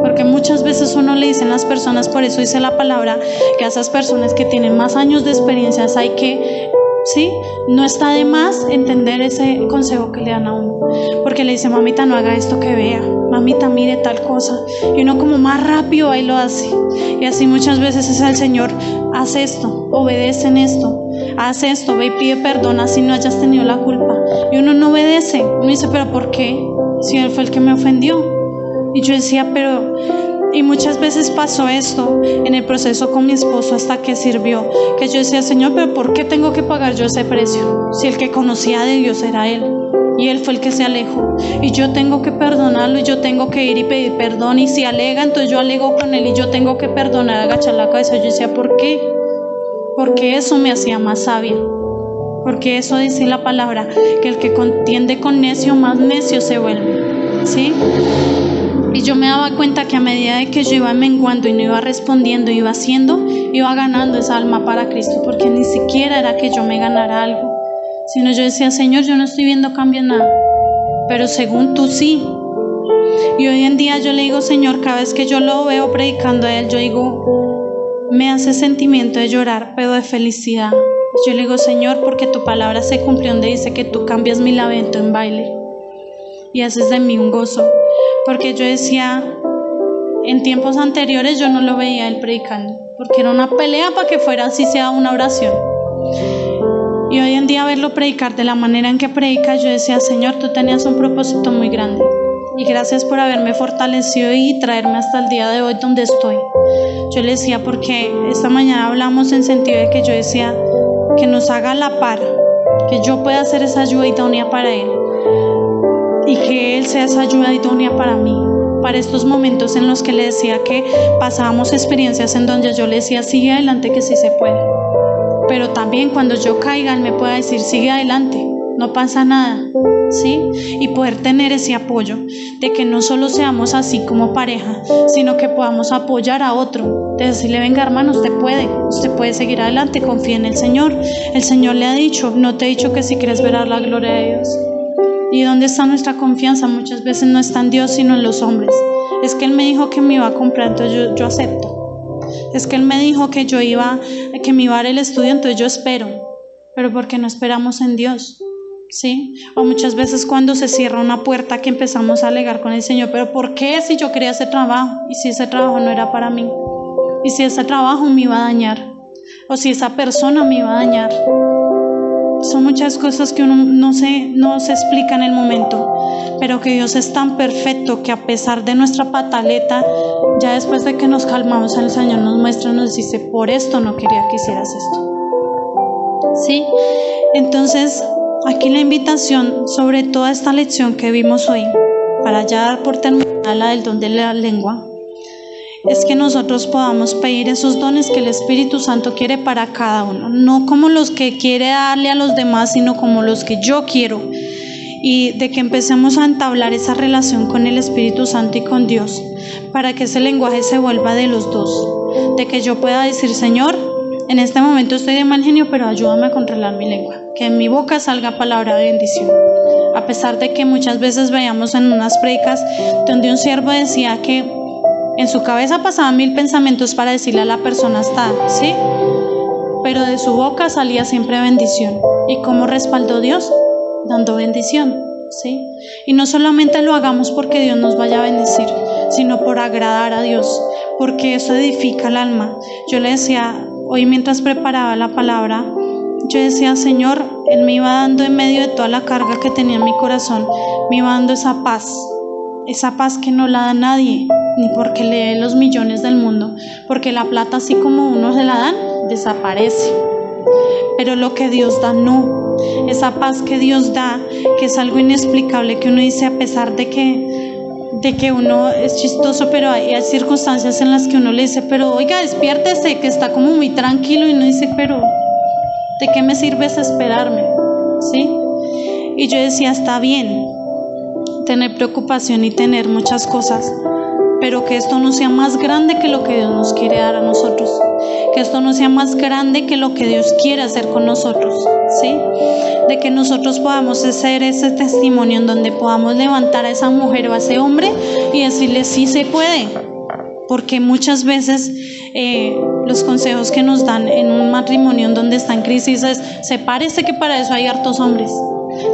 Porque muchas veces uno le dicen a las personas, por eso dice la palabra, que a esas personas que tienen más años de experiencias hay que, ¿sí? No está de más entender ese consejo que le dan a uno, porque le dice, mamita, no haga esto que vea, mamita, mire tal cosa, y uno como más rápido ahí lo hace. Y así muchas veces es el Señor, haz esto, obedece en esto, haz esto, ve y pide perdón así no hayas tenido la culpa, y uno no obedece. Uno dice, pero ¿por qué? Si él fue el que me ofendió. Y yo decía, y muchas veces pasó esto en el proceso con mi esposo hasta que sirvió, que yo decía, Señor, pero ¿por qué tengo que pagar yo ese precio? Si el que conocía de Dios era Él, y Él fue el que se alejó, y yo tengo que perdonarlo, y yo tengo que ir y pedir perdón, y si alega, entonces yo alego con Él, y yo tengo que perdonar, agachar la cabeza. Yo decía, ¿por qué? Porque eso me hacía más sabia, porque eso dice la palabra, que el que contiende con necio, más necio se vuelve, ¿sí? Y yo me daba cuenta que a medida de que yo iba menguando y no iba respondiendo, iba haciendo, iba ganando esa alma para Cristo, porque ni siquiera era que yo me ganara algo, sino yo decía, Señor, yo no estoy viendo cambio en nada, pero según tú sí. Y hoy en día yo le digo, Señor, cada vez que yo lo veo predicando a Él, yo digo, me hace sentimiento de llorar, pero de felicidad. Yo le digo, Señor, porque tu palabra se cumplió donde dice que tú cambias mi lamento en baile y haces de mí un gozo. Porque yo decía, en tiempos anteriores yo no lo veía él predicando, porque era una pelea para que fuera así sea una oración. Y hoy en día verlo predicar de la manera en que predica, yo decía, Señor, tú tenías un propósito muy grande. Y gracias por haberme fortalecido y traerme hasta el día de hoy donde estoy. Yo le decía, porque esta mañana hablamos en sentido de que yo decía, que nos haga la par, que yo pueda hacer esa ayuda idónea para él. Y que Él sea esa ayuda idónea para mí, para estos momentos en los que le decía que pasábamos experiencias en donde yo le decía, sigue adelante que sí se puede. Pero también cuando yo caiga, Él me pueda decir, sigue adelante, no pasa nada. ¿sí? Y poder tener ese apoyo de que no solo seamos así como pareja, sino que podamos apoyar a otro, de decirle, venga hermano, usted puede seguir adelante, confía en el Señor le ha dicho, no te he dicho que si quieres ver a la gloria de Dios. ¿Y dónde está nuestra confianza? Muchas veces no está en Dios sino en los hombres. Es que Él me dijo que me iba a comprar, entonces yo acepto. Es que Él me dijo que me iba a dar el estudio, entonces yo espero. Pero ¿por qué no esperamos en Dios? ¿Sí? O muchas veces cuando se cierra una puerta que empezamos a alegar con el Señor, pero ¿por qué si yo quería ese trabajo? ¿Y si ese trabajo no era para mí? ¿Y si ese trabajo me iba a dañar? ¿O si esa persona me iba a dañar? Son muchas cosas que uno no se explica en el momento, pero que Dios es tan perfecto que a pesar de nuestra pataleta, ya después de que nos calmamos, el Señor nos muestra y nos dice, por esto no quería que hicieras esto. ¿Sí? Entonces, aquí la invitación sobre toda esta lección que vimos hoy, para ya dar por terminada la del don de la lengua, es que nosotros podamos pedir esos dones que el Espíritu Santo quiere para cada uno, no como los que quiere darle a los demás, sino como los que yo quiero, y de que empecemos a entablar esa relación con el Espíritu Santo y con Dios, para que ese lenguaje se vuelva de los dos, de que yo pueda decir, Señor, en este momento estoy de mal genio, pero ayúdame a controlar mi lengua, que en mi boca salga palabra de bendición. A pesar de que muchas veces veíamos en unas predicas donde un siervo decía que en su cabeza pasaban 1000 pensamientos para decirle a la persona está, ¿sí? Pero de su boca salía siempre bendición. ¿Y cómo respaldó Dios? Dando bendición, ¿sí? Y no solamente lo hagamos porque Dios nos vaya a bendecir, sino por agradar a Dios, porque eso edifica el alma. Yo le decía, hoy mientras preparaba la palabra, yo decía, Señor, Él me iba dando en medio de toda la carga que tenía en mi corazón, me iba dando esa paz que no la da nadie, ni porque le dé los millones del mundo, porque la plata así como uno se la dan, desaparece, pero lo que Dios da no, esa paz que Dios da, que es algo inexplicable, que uno dice a pesar de que uno es chistoso, pero hay circunstancias en las que uno le dice, pero oiga, despiértese, que está como muy tranquilo, y uno dice, pero ¿de qué me sirve esperarme? ¿Sí? Y yo decía, está bien tener preocupación y tener muchas cosas, pero que esto no sea más grande que lo que Dios nos quiere dar a nosotros, que esto no sea más grande que lo que Dios quiere hacer con nosotros, ¿sí? De que nosotros podamos hacer ese testimonio en donde podamos levantar a esa mujer o a ese hombre y decirle sí se puede, porque muchas veces los consejos que nos dan en un matrimonio en donde está en crisis es, sepárese que para eso hay hartos hombres,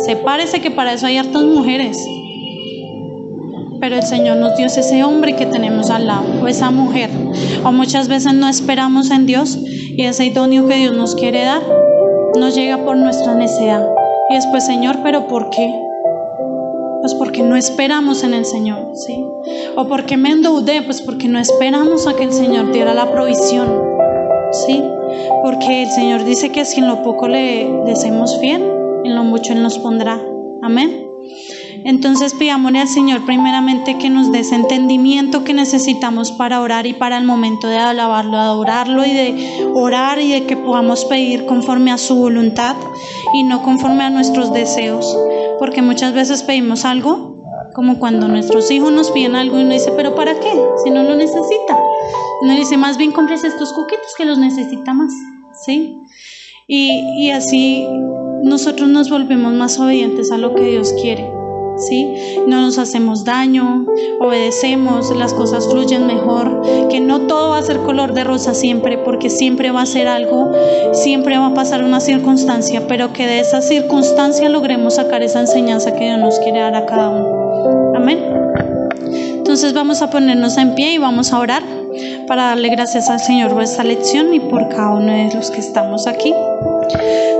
sepárese que para eso hay hartas mujeres. Pero el Señor nos dio ese hombre que tenemos al lado, o esa mujer. O muchas veces no esperamos en Dios y ese idóneo que Dios nos quiere dar nos llega por nuestra necedad. Y después, Señor, ¿pero por qué? Pues porque no esperamos en el Señor, ¿sí? O porque me endeudé, pues porque no esperamos a que el Señor diera la provisión, ¿sí? Porque el Señor dice que si en lo poco le seamos fiel, en lo mucho Él nos pondrá. Amén. Entonces pidámosle al Señor primeramente que nos dé ese entendimiento que necesitamos para orar y para el momento de alabarlo, de adorarlo y de orar, y de que podamos pedir conforme a su voluntad y no conforme a nuestros deseos, porque muchas veces pedimos algo como cuando nuestros hijos nos piden algo y uno dice, pero ¿para qué? Si no lo necesita. Uno dice, más bien compres estos coquitos que los necesita más, ¿sí? Y así nosotros nos volvemos más obedientes a lo que Dios quiere, ¿sí? No nos hacemos daño, obedecemos, las cosas fluyen mejor, que no todo va a ser color de rosa siempre, porque siempre va a ser algo, siempre va a pasar una circunstancia, pero que de esa circunstancia logremos sacar esa enseñanza que Dios nos quiere dar a cada uno. Amén. Entonces vamos a ponernos en pie y vamos a orar para darle gracias al Señor por esta lección y por cada uno de los que estamos aquí.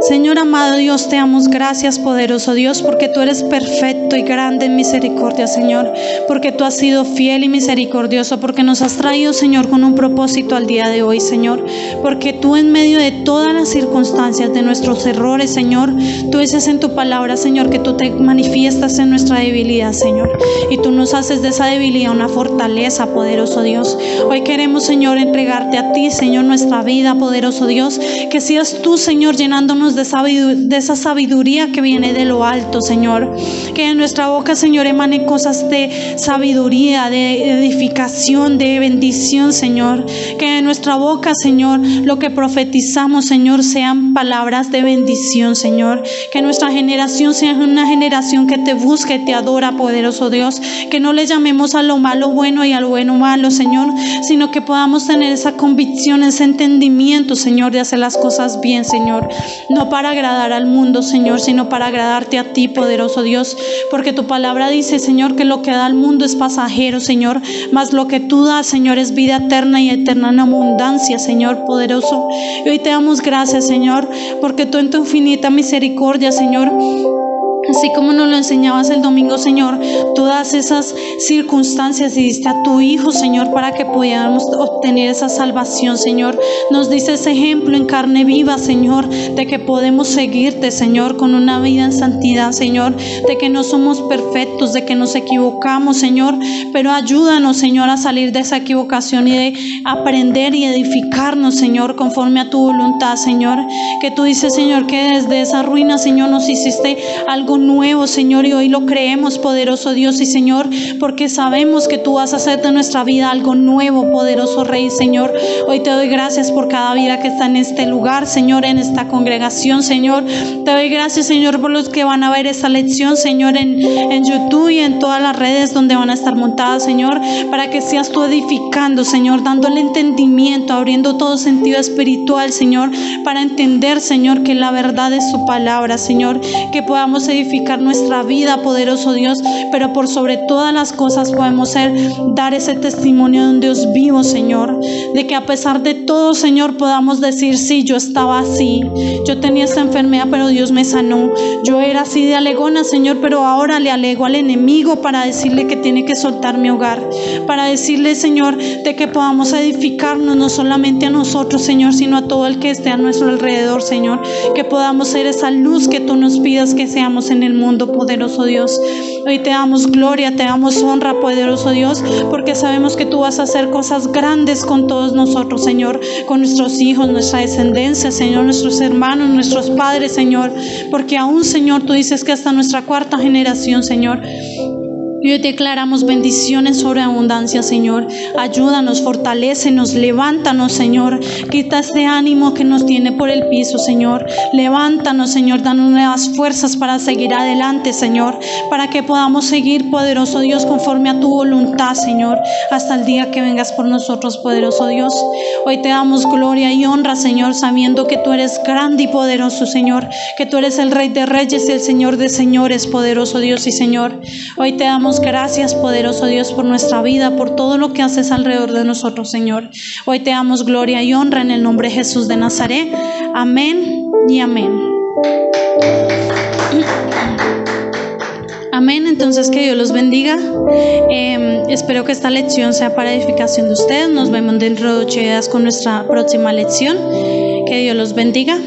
Señor amado Dios, te damos gracias, poderoso Dios, porque tú eres perfecto y grande en misericordia, Señor, porque tú has sido fiel y misericordioso, porque nos has traído, Señor, con un propósito al día de hoy, Señor, porque tú en medio de todas las circunstancias, de nuestros errores, Señor, tú dices en tu palabra, Señor, que tú te manifiestas en nuestra debilidad, Señor, y tú nos haces de esa debilidad una fortaleza, poderoso Dios. Hoy queremos, Señor, entregarte a ti, Señor, nuestra vida, poderoso Dios, que seas tú, Señor, llenándonos llénanos de esa sabiduría que viene de lo alto, Señor. Que en nuestra boca, Señor, emanen cosas de sabiduría, de edificación, de bendición, Señor. Que en nuestra boca, Señor, lo que profetizamos, Señor, sean palabras de bendición, Señor. Que nuestra generación sea una generación que te busque, te adora, poderoso Dios. Que no le llamemos a lo malo bueno y a lo bueno malo, Señor, sino que podamos tener esa convicción, ese entendimiento, Señor, de hacer las cosas bien, Señor. No para agradar al mundo, Señor, sino para agradarte a ti, poderoso Dios. Porque tu palabra dice, Señor, que lo que da al mundo es pasajero, Señor, mas lo que tú das, Señor, es vida eterna y eterna en abundancia, Señor poderoso. Y hoy te damos gracias, Señor, porque tú en tu infinita misericordia, Señor, así como nos lo enseñabas el domingo, Señor, tú das esas circunstancias y diste a tu Hijo, Señor, para que pudiéramos obtener esa salvación, Señor. Nos dices ejemplo en carne viva, Señor, de que podemos seguirte, Señor, con una vida en santidad, Señor, de que no somos perfectos, de que nos equivocamos, Señor, pero ayúdanos, Señor, a salir de esa equivocación y de aprender y edificarnos, Señor, conforme a tu voluntad, Señor. Que tú dices, Señor, que desde esa ruina, Señor, nos hiciste algo nuevo, Señor, y hoy lo creemos, poderoso Dios y Señor, porque sabemos que tú vas a hacer de nuestra vida algo nuevo, poderoso Rey, Señor. Hoy te doy gracias por cada vida que está en este lugar, Señor, en esta congregación, Señor. Te doy gracias, Señor, por los que van a ver esta lección, Señor, en YouTube y en todas las redes donde van a estar montadas, Señor, para que seas tú edificando, Señor, dándole entendimiento, abriendo todo sentido espiritual, Señor, para entender, Señor, que la verdad es su palabra, Señor, que podamos edificar nuestra vida, poderoso Dios, pero por sobre todas las cosas podemos dar ese testimonio de un Dios vivo, Señor, de que a pesar de todo, Señor, podamos decir, sí, yo estaba así, yo tenía esta enfermedad, pero Dios me sanó, yo era así de alegona, Señor, pero ahora le alego al enemigo para decirle que tiene que soltar mi hogar, para decirle, Señor, de que podamos edificarnos no solamente a nosotros, Señor, sino a todo el que esté a nuestro alrededor, Señor, que podamos ser esa luz que tú nos pidas que seamos en el mundo, poderoso Dios. Hoy te damos gloria, te damos honra, poderoso Dios, porque sabemos que tú vas a hacer cosas grandes con todos nosotros, Señor, con nuestros hijos, nuestra descendencia, Señor, nuestros hermanos, nuestros padres, Señor, porque aún, Señor, tú dices que hasta nuestra cuarta generación, Señor. Y hoy declaramos bendiciones sobre abundancia, Señor. Ayúdanos, fortalécenos, levántanos, Señor. Quita ese ánimo que nos tiene por el piso, Señor. Levántanos, Señor, danos nuevas fuerzas para seguir adelante, Señor, para que podamos seguir, poderoso Dios, conforme a tu voluntad, Señor, hasta el día que vengas por nosotros, poderoso Dios. Hoy te damos gloria y honra, Señor, sabiendo que tú eres grande y poderoso, Señor, que tú eres el Rey de Reyes y el Señor de Señores, poderoso Dios y Señor. Hoy te damos gracias, poderoso Dios, por nuestra vida, por todo lo que haces alrededor de nosotros, Señor. Hoy te damos gloria y honra en el nombre de Jesús de Nazaret. Amén y amén. Amén. Entonces, que Dios los bendiga. Espero que esta lección sea para edificación de ustedes. Nos vemos dentro de 8 días con nuestra próxima lección. Que Dios los bendiga.